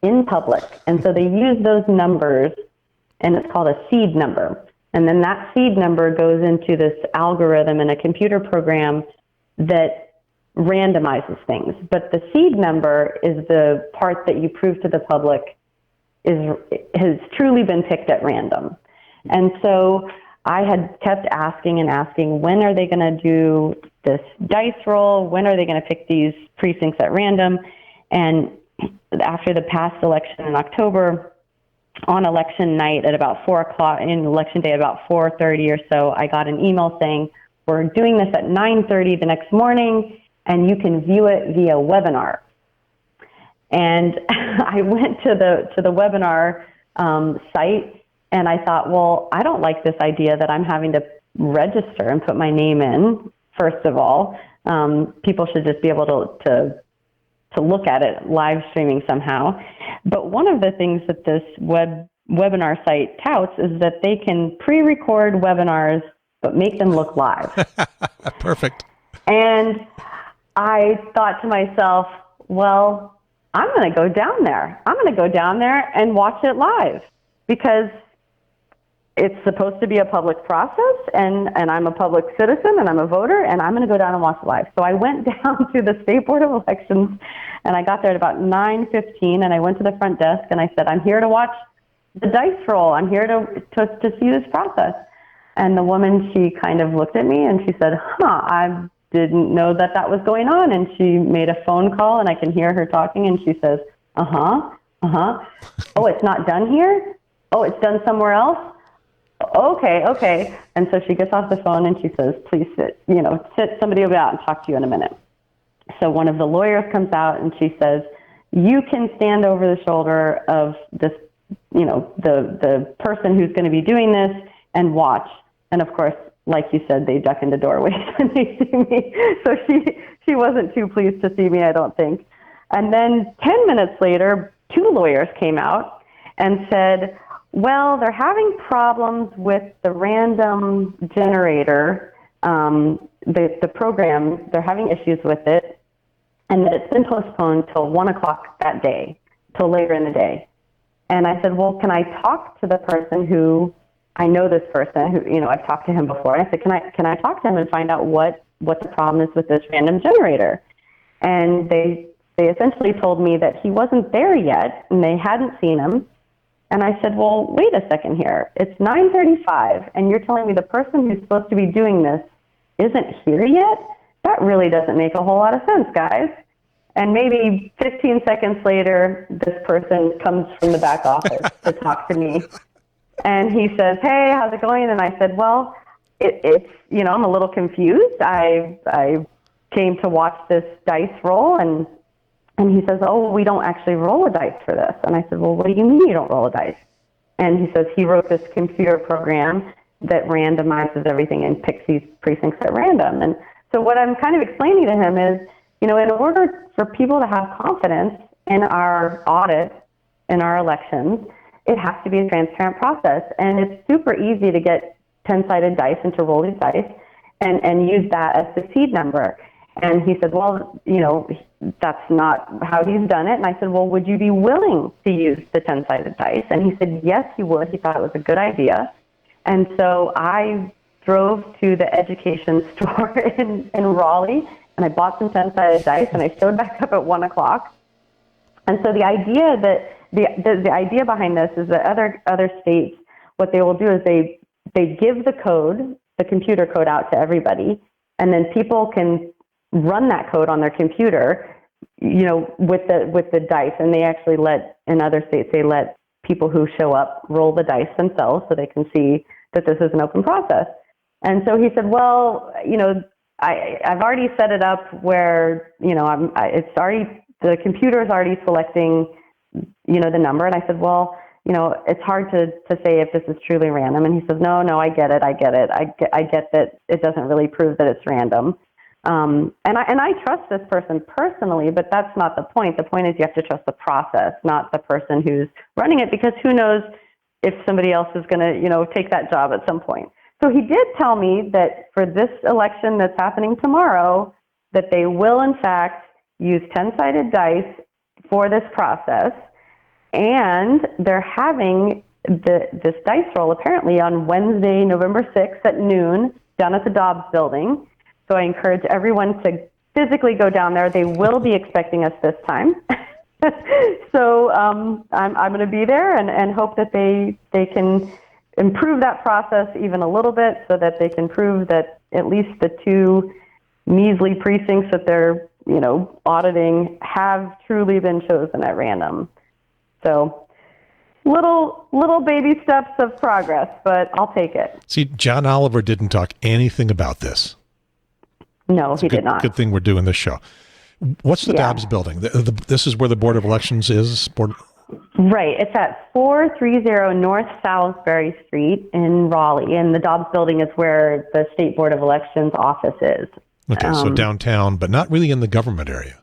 in public, and so they use those numbers, and it's called a seed number. And then that seed number goes into this algorithm in a computer program that randomizes things. But the seed number is the part that you prove to the public has truly been picked at random. And so I had kept asking, when are they going to do this dice roll? When are they going to pick these precincts at random? And after the past election in October, on election night at about 4 o'clock, in election day about 4:30 or so, I got an email saying, we're doing this at 9:30 the next morning, and you can view it via webinar. And I went to the webinar site, and I thought, well, I don't like this idea that I'm having to register and put my name in, first of all. People should just be able to look at it live streaming somehow. But one of the things that this webinar site touts is that they can pre-record webinars but make them look live.
Perfect.
And I thought to myself, well, I'm going to go down there. I'm going to go down there and watch it live, because it's supposed to be a public process, and I'm a public citizen, and I'm a voter, and I'm going to go down and watch it live. So I went down to the State Board of Elections, and I got there at about 9:15, and I went to the front desk, and I said, I'm here to watch the dice roll. I'm here to see this process. And the woman, she kind of looked at me, and she said, I didn't know that was going on. And she made a phone call, and I can hear her talking, and she says, Oh, it's not done here? Oh, it's done somewhere else? Okay. And so she gets off the phone and she says, please sit, somebody will be out and talk to you in a minute. So one of the lawyers comes out and she says, you can stand over the shoulder of this, the person who's going to be doing this and watch. And of course, like you said, they duck into doorways when they see me. So she wasn't too pleased to see me, I don't think. And then 10 minutes later, 2 lawyers came out and said, well, they're having problems with the random generator, the program. They're having issues with it, and that it's been postponed till 1 o'clock that day, till later in the day. And I said, well, can I talk to the person who, I know this person who, I've talked to him before. And I said, can I talk to him and find out what the problem is with this random generator? And they essentially told me that he wasn't there yet, and they hadn't seen him. And I said, well, wait a second here. It's 9:35, and you're telling me the person who's supposed to be doing this isn't here yet? That really doesn't make a whole lot of sense, guys. And maybe 15 seconds later, this person comes from the back office to talk to me. And he says, hey, how's it going? And I said, well, it's I'm a little confused. I came to watch this dice roll, and he says, oh, we don't actually roll a dice for this. And I said, well, what do you mean you don't roll a dice? And he says he wrote this computer program that randomizes everything and picks these precincts at random. And so what I'm kind of explaining to him is, in order for people to have confidence in our audit, in our elections, it has to be a transparent process. And it's super easy to get 10-sided dice and to roll these dice and use that as the seed number. And he said, well, that's not how he's done it. And I said, well, would you be willing to use the 10-sided dice? And he said, yes, he would. He thought it was a good idea. And so I drove to the education store in Raleigh, and I bought some 10-sided dice, and I showed back up at 1 o'clock. And so the idea that the idea behind this is that other states, what they will do is they give the code, the computer code, out to everybody, and then people can run that code on their computer, with the dice. And they actually in other states, they let people who show up roll the dice themselves so they can see that this is an open process. And so he said, well, I've already set it up where, the computer is already selecting, the number. And I said, well, it's hard to say if this is truly random. And he says, no, I get it. I get that it doesn't really prove that it's random. And I trust this person personally, but that's not the point. The point is you have to trust the process, not the person who's running it, because who knows if somebody else is going to, take that job at some point. So he did tell me that for this election that's happening tomorrow, that they will in fact use 10-sided dice for this process, and they're having this dice roll apparently on Wednesday, November 6th at noon down at the Dobbs building. So I encourage everyone to physically go down there. They will be expecting us this time. So I'm going to be there and hope that they can improve that process even a little bit so that they can prove that at least the two measly precincts that they're, auditing have truly been chosen at random. So little baby steps of progress, but I'll take it.
See, John Oliver didn't talk anything about this.
No, he did not.
Good thing we're doing this show. What's the Dobbs building? This is where the Board of Elections is?
Right. It's at 430 North Salisbury Street in Raleigh, and the Dobbs building is where the State Board of Elections office is.
Okay, so downtown, but not really in the government area.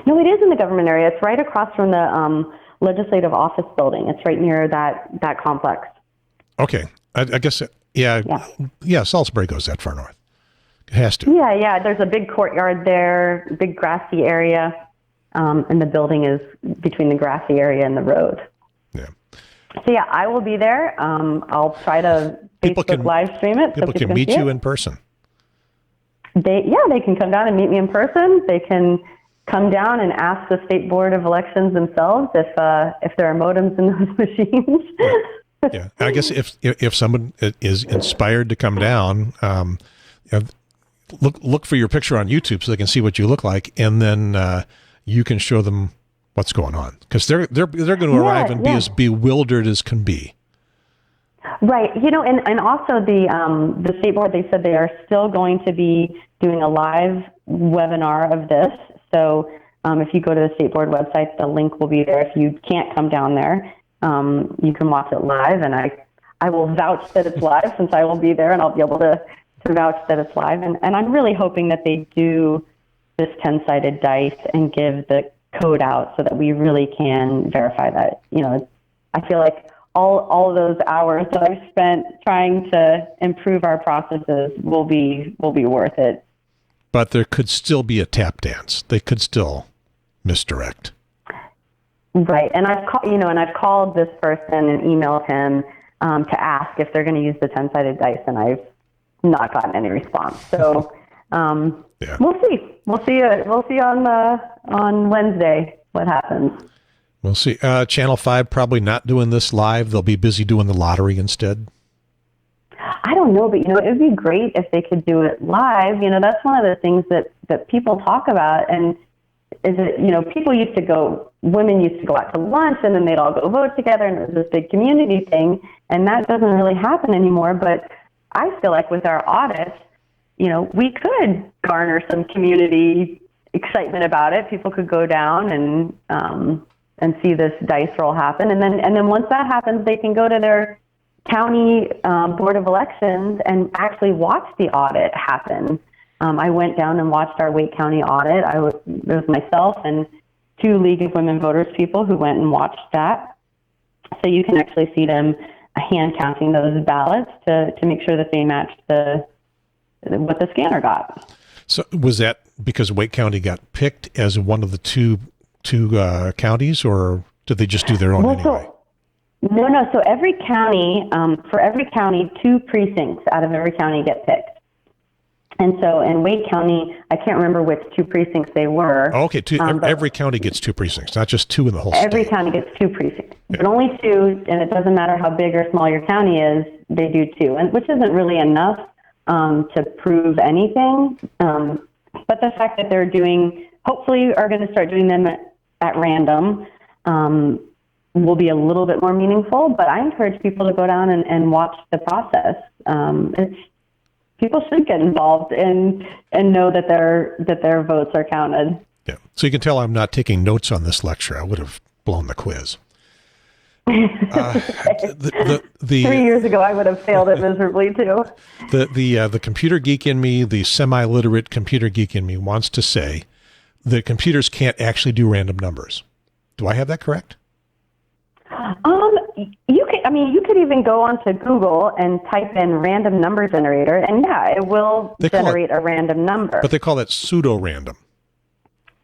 No, it is in the government area. It's right across from the legislative office building. It's right near that complex.
Okay. I guess, yeah, Salisbury goes that far north. It has to.
Yeah. There's a big courtyard there, big grassy area, and the building is between the grassy area and the road. Yeah. So, I will be there. I'll try to Facebook live stream it.
People can meet you in person.
They can come down and meet me in person. They can come down and ask the State Board of Elections themselves if there are modems in those machines.
Yeah, I guess if someone is inspired to come down, look for your picture on YouTube so they can see what you look like, and then you can show them what's going on, because they're going to arrive and be as bewildered as can be.
Right. And also the State Board, they said they are still going to be doing a live webinar of this. So if you go to the State Board website, the link will be there. If you can't come down there, you can watch it live. And I will vouch that it's live, since I will be there, and I'll be able to vouch that it's live. And I'm really hoping that they do this 10-sided dice and give the code out so that we really can verify that. I feel like all of those hours that I've spent trying to improve our processes will be worth it.
But there could still be a tap dance. They could still misdirect.
Right, and I've called this person and emailed him to ask if they're going to use the 10-sided dice, and I've not gotten any response. So we'll see. We'll see on Wednesday what happens.
We'll see. Channel 5 probably not doing this live. They'll be busy doing the lottery instead.
I don't know, but, it would be great if they could do it live. That's one of the things that people talk about. And is it, women used to go out to lunch, and then they'd all go vote together, and it was this big community thing. And that doesn't really happen anymore. But I feel like with our audits, we could garner some community excitement about it. People could go down and see this dice roll happen. And then once that happens, they can go to their county Board of Elections and actually watch the audit happen. I went down and watched our Wake County audit. It was myself and 2 League of Women Voters people who went and watched that. So you can actually see them hand counting those ballots to make sure that they match what the scanner got.
So was that because Wake County got picked as one of the two counties, or did they just do their own anyway?
No. So every county, for every county, 2 precincts out of every county get picked. And so in Wake County, I can't remember which 2 precincts they were.
Oh, okay, every county gets 2 precincts, not just 2 in the whole state.
Every county gets 2 precincts, but only 2, and it doesn't matter how big or small your county is, they do 2, and which isn't really enough to prove anything. But the fact that they're hopefully are going to start doing them at random, will be a little bit more meaningful. But I encourage people to go down and watch the process. People should get involved and know that their votes are counted.
Yeah. So you can tell I'm not taking notes on this lecture. I would have blown the quiz.
3 years ago, I would have failed it miserably too.
The computer geek in me, the semi-literate computer geek in me, wants to say that computers can't actually do random numbers. Do I have that correct?
You I mean, you could even go onto Google and type in random number generator, and it will generate a random number.
But they call that pseudo-random.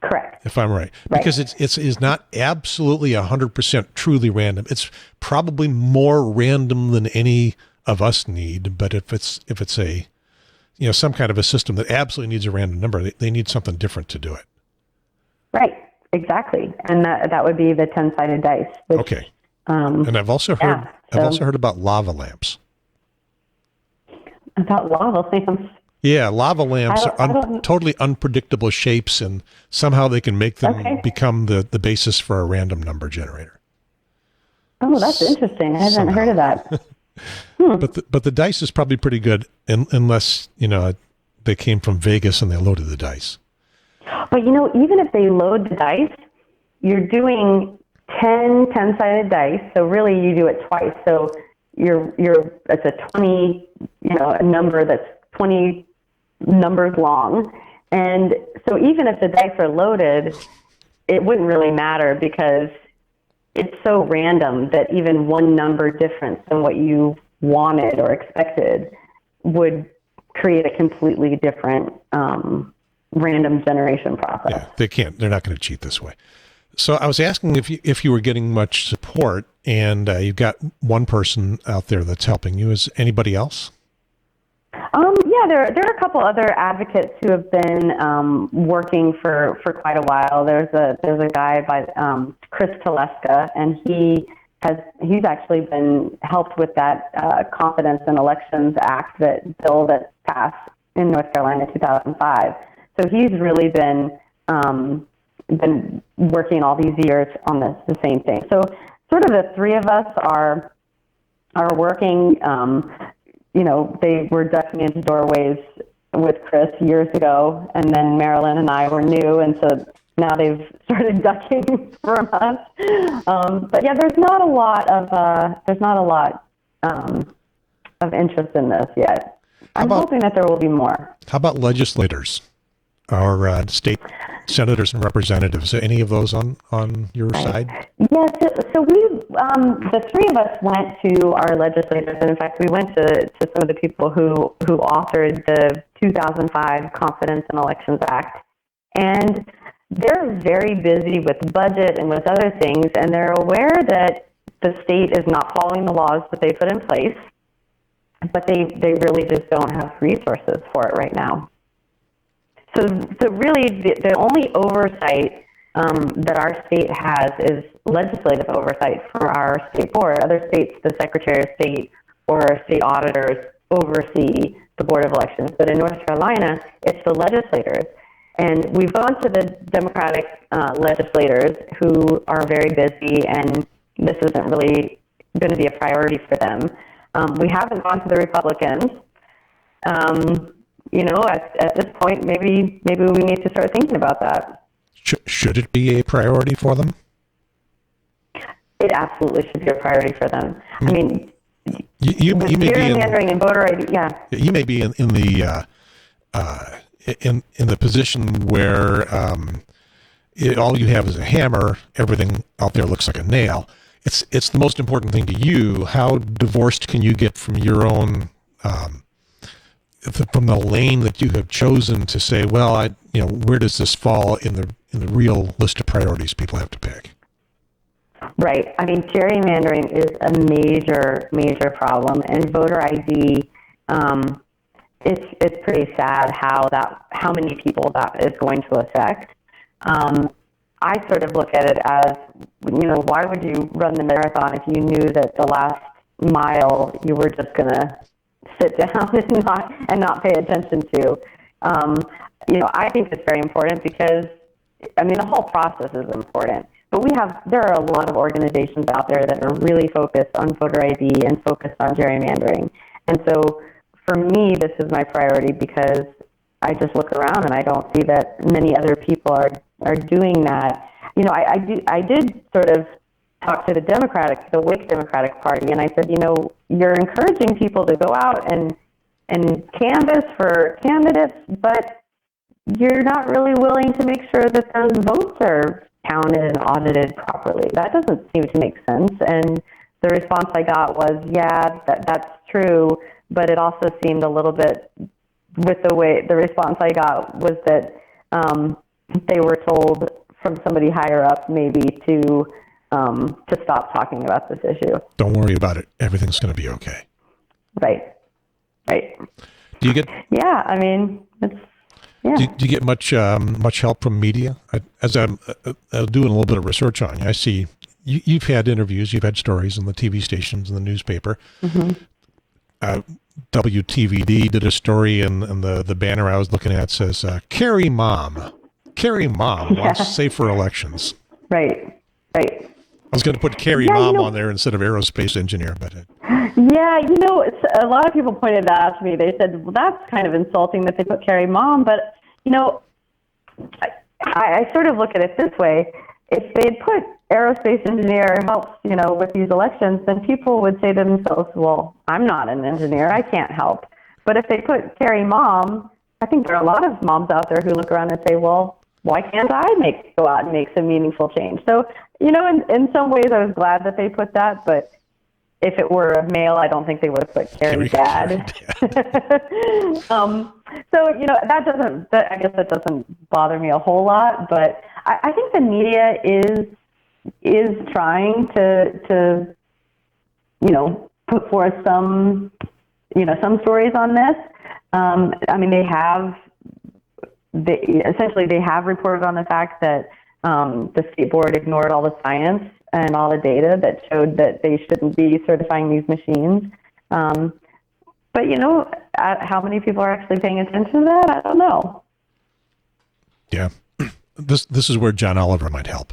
Correct.
If I'm right. Because it's not absolutely 100% truly random. It's probably more random than any of us need. But if it's a, some kind of a system that absolutely needs a random number, they need something different to do it.
Right. Exactly. And that would be the 10-sided dice. Which,
okay. And I've also heard about lava lamps.
About lava lamps.
Yeah, lava lamps are totally unpredictable shapes, and somehow they can make them become the basis for a random number generator.
Oh, that's interesting. I haven't heard of that.
But the dice is probably pretty good, unless they came from Vegas and they loaded the dice.
But even if they load the dice, you're doing 10-sided dice. So really, you do it twice. So it's a 20, a number that's 20 numbers long. And so even if the dice are loaded, it wouldn't really matter because it's so random that even one number difference than what you wanted or expected would create a completely different random generation process.
Yeah, they're not going to cheat this way. So I was asking if you were getting much support, and you've got one person out there that's helping you. Is anybody else?
There are a couple other advocates who have been working for quite a while. There's a guy by Chris Teleska, and he's actually been helped with that Confidence in Elections Act bill that passed in North Carolina in 2005. So he's really been working all these years on the same thing. So sort of the three of us are working. They were ducking into doorways with Chris years ago, and then Marilyn and I were new, and so now they've started ducking from us. But there's not a lot of interest in this yet. I'm hoping that there will be more.
How about legislators, or state senators and representatives? Any of those on your side?
Yes. So we, the three of us went to our legislators, and in fact, we went to some of the people who authored the 2005 Confidence in Elections Act, and they're very busy with budget and with other things, and they're aware that the state is not following the laws that they put in place, but they really just don't have resources for it right now. So really, the only oversight that our state has is legislative oversight for our state board. Other states, the Secretary of State or state auditors oversee the Board of Elections. But in North Carolina, it's the legislators. And we've gone to the Democratic legislators who are very busy, and this isn't really going to be a priority for them. We haven't gone to the Republicans. At this point, maybe we need to start thinking about that.
Should it be a priority for them?
It absolutely should be a priority for them. Mm-hmm. I mean,
you may be
gerrymandering and voter ID. Yeah,
you may be in the position where all you have is a hammer. Everything out there looks like a nail. It's the most important thing to you. How divorced can you get from your own from the lane that you have chosen to say, well, where does this fall in the real list of priorities people have to pick?
Right. I mean, gerrymandering is a major problem, and voter ID. It's pretty sad how many people that is going to affect. I sort of look at it as, why would you run the marathon if you knew that the last mile you were just going to sit down and not pay attention to? I think it's very important because, the whole process is important. But there are a lot of organizations out there that are really focused on voter ID and focused on gerrymandering. And so for me, this is my priority because I just look around and I don't see that many other people are doing that. I did sort of talk to the Wake Democratic Party, and I said, you're encouraging people to go out and canvass for candidates, but you're not really willing to make sure that those votes are counted and audited properly. That doesn't seem to make sense. And the response I got was, yeah, that's true, but it also seemed a little bit, with the way the response I got was that they were told from somebody higher up maybe to stop talking about this issue.
Don't worry about it. Everything's going to be okay.
Right.
Do you get?
Yeah, I mean, it's yeah.
Do you get much help from media? As I'm doing a little bit of research on you, I see you've had interviews, you've had stories in the TV stations and the newspaper. Mm-hmm. WTVD did a story, and the banner I was looking at says, Carrie Mom wants safer elections.
Right.
I was going to put Carrie Mom on there instead of aerospace engineer, but...
Yeah, a lot of people pointed that out to me. They said, well, that's kind of insulting that they put Carrie Mom, but, I sort of look at it this way. If they'd put aerospace engineer helps, with these elections, then people would say to themselves, well, I'm not an engineer, I can't help. But if they put Carrie Mom, I think there are a lot of moms out there who look around and say, well, why can't I go out and make some meaningful change? So, in some ways I was glad that they put that, but if it were a male, I don't think they would have put Carrie Dad. I guess that doesn't bother me a whole lot, but I think the media is trying to put forth some stories on this. I mean, they have reported on the fact that the state board ignored all the science and all the data that showed that they shouldn't be certifying these machines. But how many people are actually paying attention to that? I don't know.
Yeah, this is where John Oliver might help.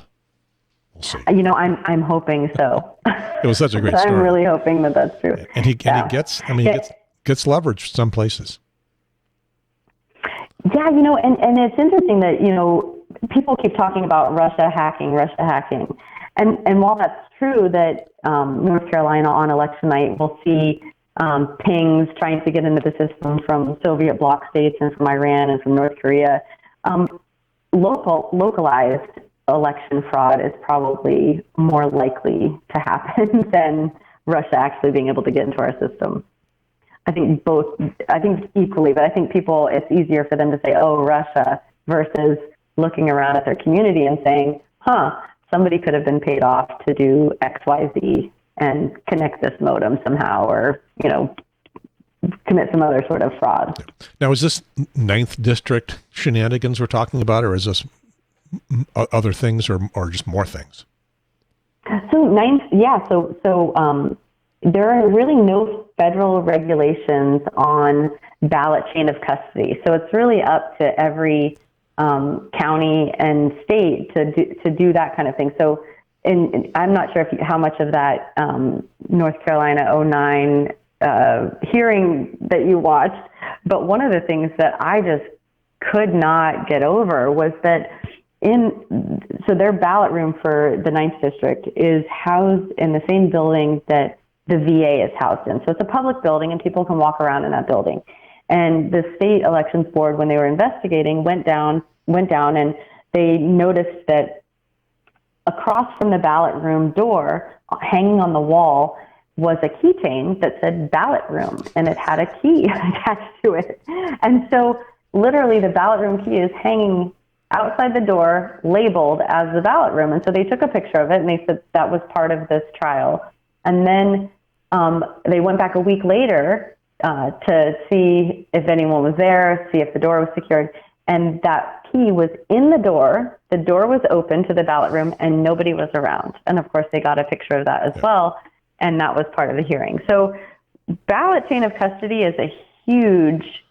We'll see.
I'm hoping so.
It was such a great story.
I'm really hoping that that's true.
And he gets leverage some places.
Yeah, and it's interesting that people keep talking about Russia hacking, and while that's true that North Carolina on election night will see pings trying to get into the system from Soviet bloc states and from Iran and from North Korea, localized election fraud is probably more likely to happen than Russia actually being able to get into our system. I think equally, but I think it's easier for them to say, oh, Russia, versus looking around at their community and saying, somebody could have been paid off to do X, Y, Z and connect this modem somehow, or, commit some other sort of fraud.
Now, is this 9th District shenanigans we're talking about, or is this other things or just more things? So there are really no federal regulations on ballot chain of custody. So it's really up to every county and state to do that kind of thing. So I'm not sure how much of that North Carolina 09 hearing that you watched, but one of the things that I just could not get over was that so their ballot room for the 9th District is housed in the same building that the VA is housed in. So it's a public building and people can walk around in that building. And the state elections board, when they were investigating, went down and they noticed that across from the ballot room door, hanging on the wall, was a keychain that said ballot room, and it had a key attached to it. And so literally the ballot room key is hanging outside the door, labeled as the ballot room. And so they took a picture of it and they said that was part of this trial. And then they went back a week later to see if anyone was there, see if the door was secured. And that key was in the door. The door was open to the ballot room and nobody was around. And of course they got a picture of that as well. And that was part of the hearing. So ballot chain of custody is a huge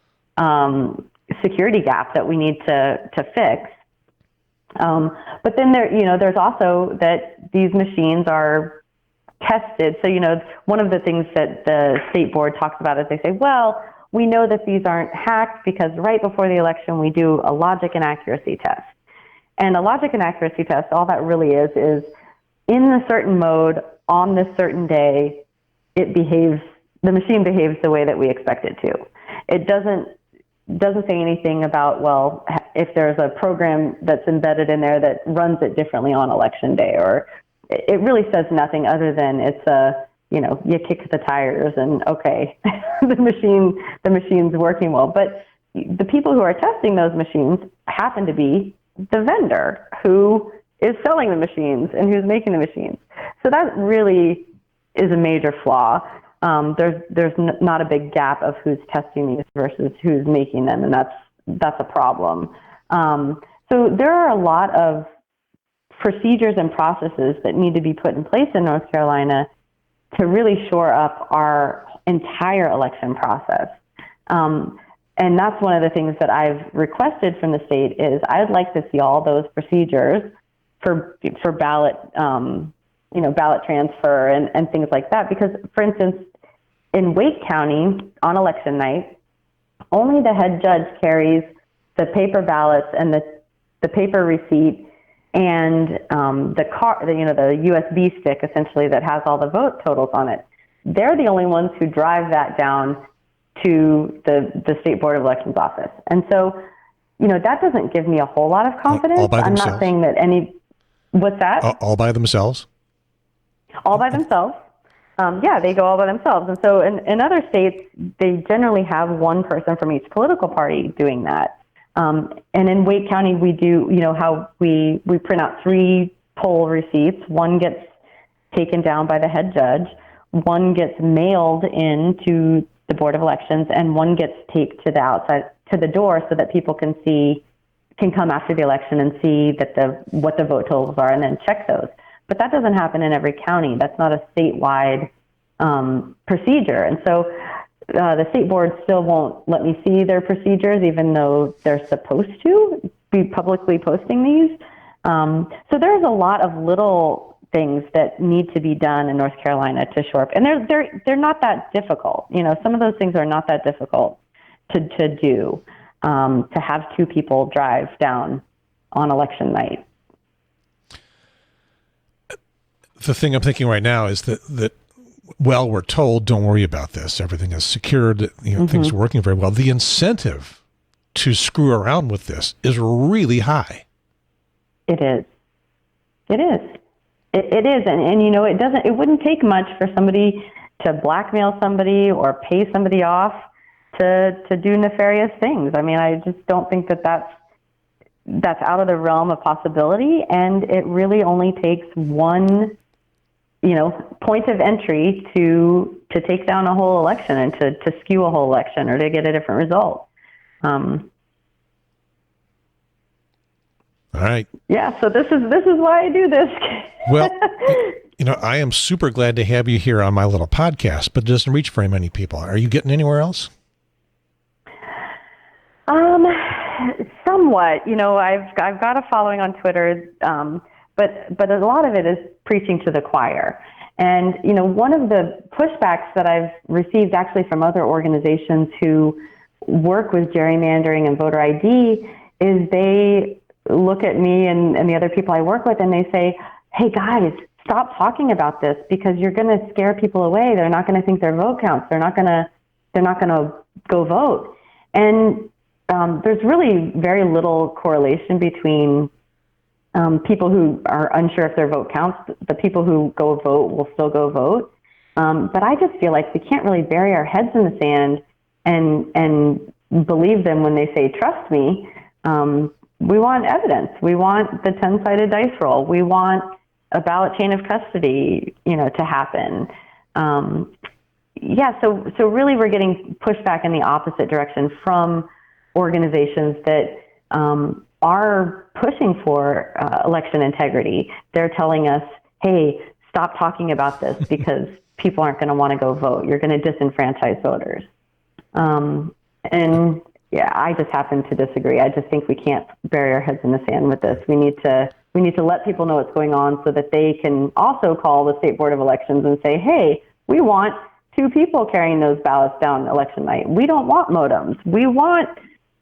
security gap that we need to fix. But then there's also that these machines are tested. So, one of the things that the state board talks about is they say, well, we know that these aren't hacked because right before the election, we do a logic and accuracy test. And a logic and accuracy test, all that really is in a certain mode on this certain day, the machine behaves the way that we expect it to. It doesn't say anything about, well, if there's a program that's embedded in there that runs it differently on election day, or it really says nothing other than it's a
you kick the tires and okay, the machine's working well. But the people who are testing those machines happen to be the vendor who is selling the machines and who's making the machines. So that really is a major flaw. There's not a big gap of who's testing these versus who's making them, and that's a problem. So there are a lot of procedures and processes that need to be put in place in North Carolina to really shore up our entire election process. And that's one of the things that I've requested from the state is I'd like to see all those procedures for ballot, ballot transfer and things like that. Because, for instance, in Wake County on election night, only the head judge carries the paper ballots and the paper receipt and the USB stick essentially that has all the vote totals on it. They're the only ones who drive that down to the State Board of Elections office. And so, that doesn't give me a whole lot of confidence.
All by
I'm
themselves?
not saying that what's that?
All by themselves?
All by themselves. Yeah, they go all by themselves. And so in other states, they generally have one person from each political party doing that. And in Wake County, we do, how we print out 3 poll receipts. One gets taken down by the head judge. One gets mailed into the Board of Elections, and one gets taped to the outside, to the door so that people can come after the election and see what the vote totals are and then check those. But that doesn't happen in every county. That's not a statewide procedure. And so the state board still won't let me see their procedures, even though they're supposed to be publicly posting these. So there's a lot of little things that need to be done in North Carolina to shore up. And they're not that difficult. Some of those things are not that difficult to do, to have 2 people drive down on election night.
The thing I'm thinking right now is that we're told, don't worry about this. Everything is secured. Things are working very well. The incentive to screw around with this is really high.
It is. It is. It is. And it wouldn't take much for somebody to blackmail somebody or pay somebody off to do nefarious things. I mean, I just don't think that's out of the realm of possibility. And it really only takes one point of entry to take down a whole election and to skew a whole election or to get a different result.
All right.
Yeah. So this is why I do this.
Well, I am super glad to have you here on my little podcast, but it doesn't reach very many people. Are you getting anywhere else?
Somewhat. I've got a following on Twitter, but a lot of it is preaching to the choir. And, one of the pushbacks that I've received actually from other organizations who work with gerrymandering and voter ID is they look at me and the other people I work with and they say, hey guys, stop talking about this because you're going to scare people away. They're not going to think their vote counts. They're not going to go vote. And there's really very little correlation between people who are unsure if their vote counts. The people who go vote will still go vote. But I just feel like we can't really bury our heads in the sand and believe them when they say, trust me. We want evidence. We want the 10-sided dice roll. We want a ballot chain of custody, to happen. So really we're getting pushed back in the opposite direction from organizations that are pushing for election integrity. They're telling us, hey, stop talking about this because people aren't going to want to go vote. You're going to disenfranchise voters. And yeah, I just happen to disagree. I just think we can't bury our heads in the sand with this. We need to let people know what's going on so that they can also call the State Board of Elections and say, hey, we want 2 people carrying those ballots down election night. We don't want modems. We want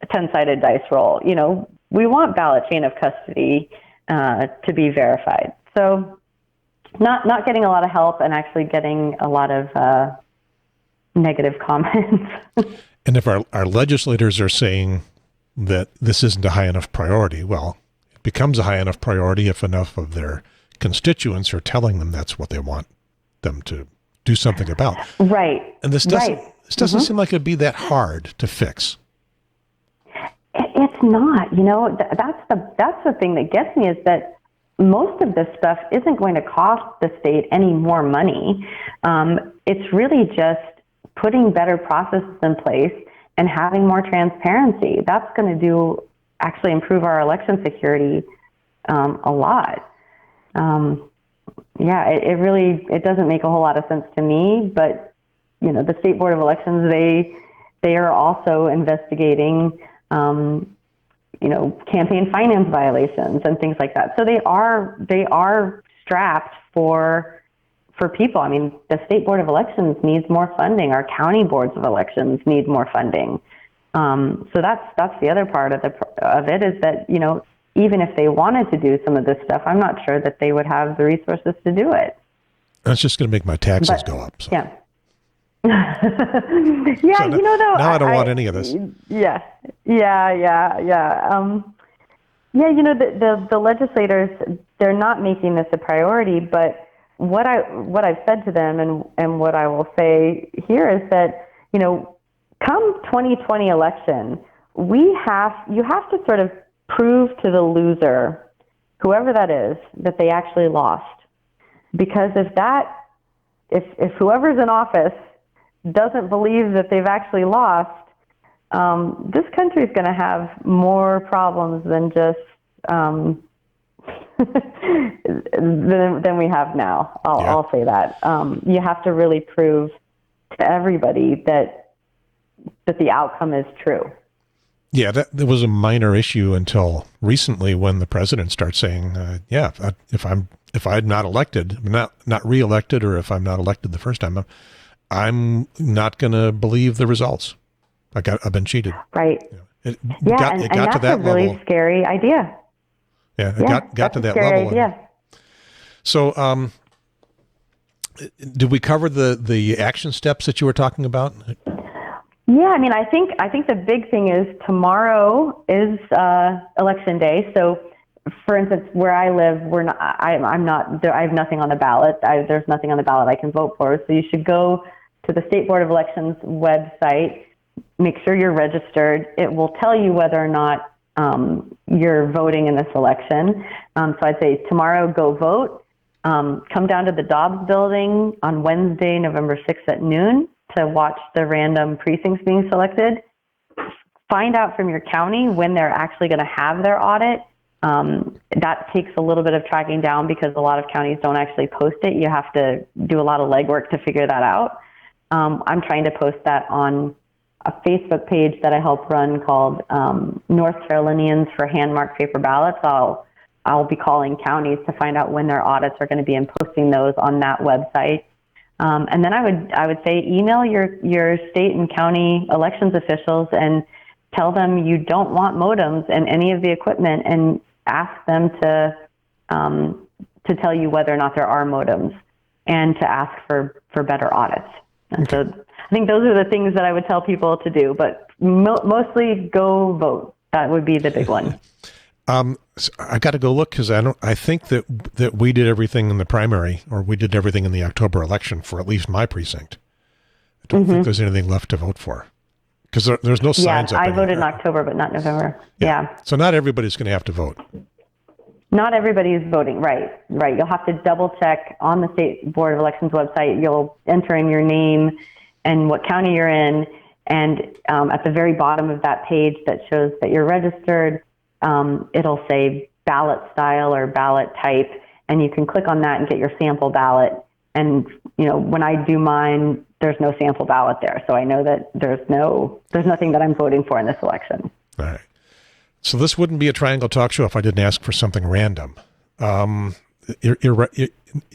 a 10-sided dice roll. We want ballot chain of custody to be verified. So not getting a lot of help and actually getting a lot of negative comments.
And if our legislators are saying that this isn't a high enough priority, well, it becomes a high enough priority if enough of their constituents are telling them that's what they want them to do something about.
Right.
And this doesn't seem like it'd be that hard to fix.
It's not. That's the thing that gets me is that most of this stuff isn't going to cost the state any more money. It's really just putting better processes in place and having more transparency. That's going to actually improve our election security a lot. It doesn't make a whole lot of sense to me, but the State Board of Elections, they are also investigating campaign finance violations and things like that. So they are strapped for people. I mean, the State Board of Elections needs more funding. Our county boards of elections need more funding. So that's the other part of it is that, even if they wanted to do some of this stuff, I'm not sure that they would have the resources to do it.
That's just going to make my taxes go up. So.
Yeah.
So now I don't want any of this.
Yeah. The legislators, they're not making this a priority, but what I've said to them and what I will say here is that, come 2020 election, you have to sort of prove to the loser, whoever that is, that they actually lost. Because if whoever's in office doesn't believe that they've actually lost, this country is going to have more problems than just than we have now. I'll say that. You have to really prove to everybody that the outcome is true.
Yeah, that was a minor issue until recently when the president starts saying, if I'm not elected, not reelected, or if I'm not elected the first time, I'm not going to believe the results. I've been cheated.
Right.
It got to that level.
That's a really scary idea.
Yeah, it got to that level.
Idea.
So, did we cover the action steps that you were talking about?
Yeah, I mean, I think the big thing is tomorrow is election day. So, for instance, where I live, I have nothing on the ballot. There's nothing on the ballot I can vote for. So you should go to the State Board of Elections website, make sure you're registered. It will tell you whether or not you're voting in this election. So I'd say tomorrow, go vote. Come down to the Dobbs building on Wednesday, November 6th at noon to watch the random precincts being selected. Find out from your county when they're actually going to have their audit. That takes a little bit of tracking down because a lot of counties don't actually post it. You have to do a lot of legwork to figure that out. I'm trying to post that on a Facebook page that I help run called North Carolinians for Hand-Marked Paper Ballots. I'll be calling counties to find out when their audits are going to be and posting those on that website. And then I would say email your state and county elections officials and tell them you don't want modems in any of the equipment and ask them to tell you whether or not there are modems and to ask for better audits. And so I think those are the things that I would tell people to do, but mostly go vote. That would be the big one.
So I got to go look because I think that we did everything in the primary, or we did everything in the October election for at least my precinct. I don't think there's anything left to vote for because there's no signs up
I
anywhere.
voted in October, but not November. Yeah.
So not everybody's going to have to vote.
Not everybody is voting. Right. You'll have to double check on the State Board of Elections website. You'll enter in your name and what county you're in. And at the very bottom of that page that shows that you're registered, it'll say ballot style or ballot type, and you can click on that and get your sample ballot. And, when I do mine, there's no sample ballot there. So I know that there's nothing that I'm voting for in this election.
All right. So this wouldn't be a Triangle Talk Show if I didn't ask for something random. You're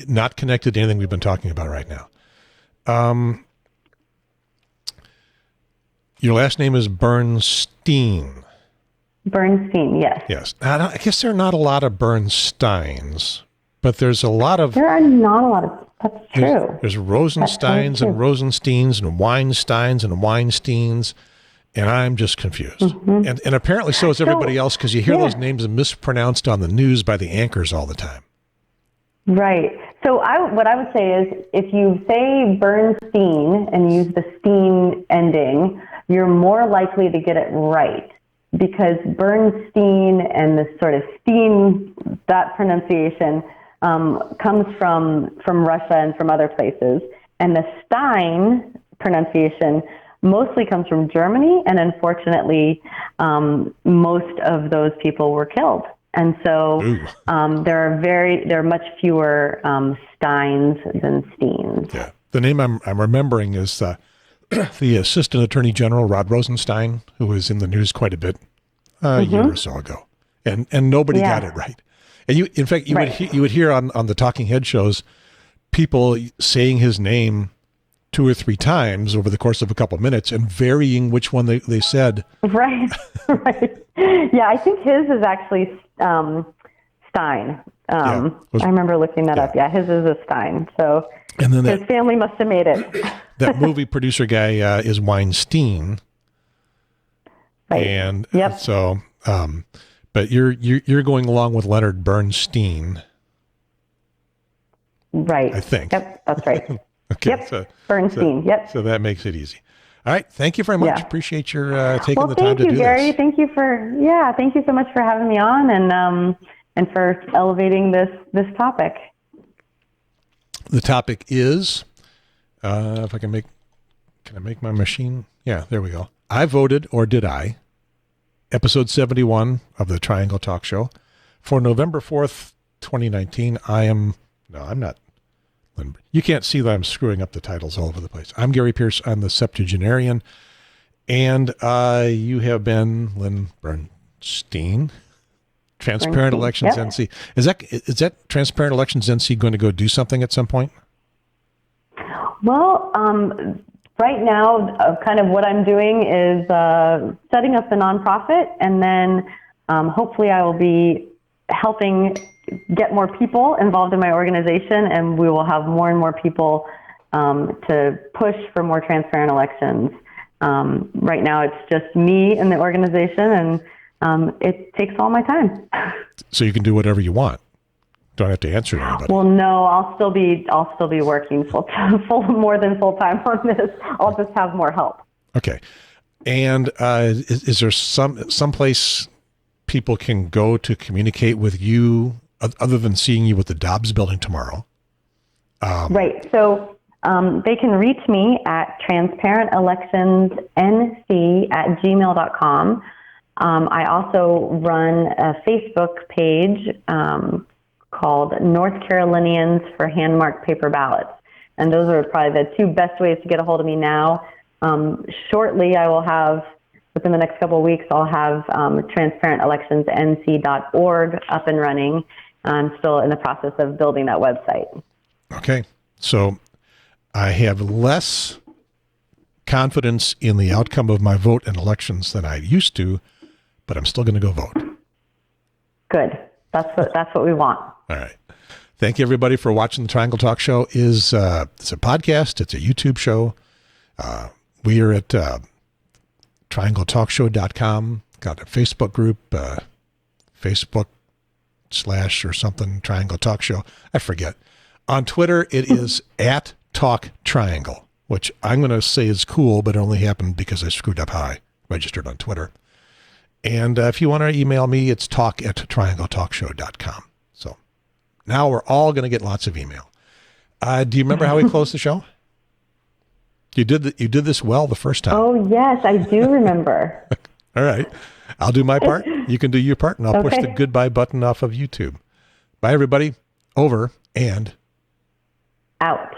not connected to anything we've been talking about right now. Your last name is Bernstein.
Bernstein, yes.
Yes. I guess there are not a lot of Bernsteins, but there's a lot of...
There are not a lot of... That's true.
There's Rosensteins and Rosensteins and Weinsteins and Weinsteins, and I'm just confused. Mm-hmm. And apparently so is everybody else because you hear those names mispronounced on the news by the anchors all the time.
Right. So what I would say is if you say Bernstein and use the Steen ending, you're more likely to get it right, because Bernstein and the sort of Steen, that pronunciation comes from Russia and from other places. And the Stein pronunciation mostly comes from Germany, and unfortunately, most of those people were killed. And so there are much fewer Steins than Steens.
Yeah. The name I'm remembering is the Assistant Attorney General, Rod Rosenstein, who was in the news quite a bit a year or so ago. And nobody got it right. And you would hear on the Talking Head shows people saying his name 2 or 3 times over the course of a couple of minutes and varying which one they said.
Right, right. Yeah, I think his is actually Stein. I remember looking that up. Yeah, his is a Stein. So
and then
his family must have made it.
That movie producer guy is Weinstein.
Right.
And so, but you're going along with Leonard Bernstein.
Right.
I think.
Yep, that's right.
Okay.
Yep.
So,
Bernstein. Yep.
So that makes it easy. All right. Thank you very much.
Yeah.
Appreciate your taking the time to do
Thank you, Gary.
this.
Thank you so much for having me on and for elevating this topic.
The topic is, if I can I make my machine? Yeah, there we go. I voted, or did I? Episode 71 of the Triangle Talk Show for November 4th, 2019. I'm not. You can't see that I'm screwing up the titles all over the place. I'm Gary Pierce. I'm the septuagenarian. And you have been Lynn Bernstein, Transparent Elections NC. Is that Transparent Elections NC going to go do something at some point?
Well, right now, kind of what I'm doing is setting up the nonprofit, and then hopefully I will be helping get more people involved in my organization, and we will have more and more people to push for more transparent elections. Right now, it's just me and the organization, and it takes all my time.
So you can do whatever you want. Don't have to answer to anybody.
Well, no, I'll still be working more than full time on this. I'll just have more help.
Okay. And is there some place people can go to communicate with you other than seeing you at the Dobbs building tomorrow?
Right. So they can reach me at transparentelectionsnc@gmail.com. I also run a Facebook page called North Carolinians for Hand-Marked Paper Ballots. And those are probably the 2 best ways to get a hold of me now. Shortly, I will have, within the next couple of weeks, I'll have transparentelectionsnc.org up and running. I'm still in the process of building that website.
Okay. So I have less confidence in the outcome of my vote in elections than I used to, but I'm still going to go vote. Good.
That's what we want.
All right. Thank you, everybody, for watching the Triangle Talk Show. It's a podcast. It's a YouTube show. We are at triangletalkshow.com. Got a Facebook group, Facebook/ or something, Triangle Talk Show. I forget. On Twitter, it is at Talk Triangle, which I'm going to say is cool, but it only happened because I screwed up how I registered on Twitter. And if you want to email me, it's talk@triangletalkshow.com. So now we're all going to get lots of email. Do you remember how we closed the show? You did this well the first time.
Oh, yes, I do remember.
All right. I'll do my part. You can do your part, and I'll push the goodbye button off of YouTube. Bye, everybody. Over and
out.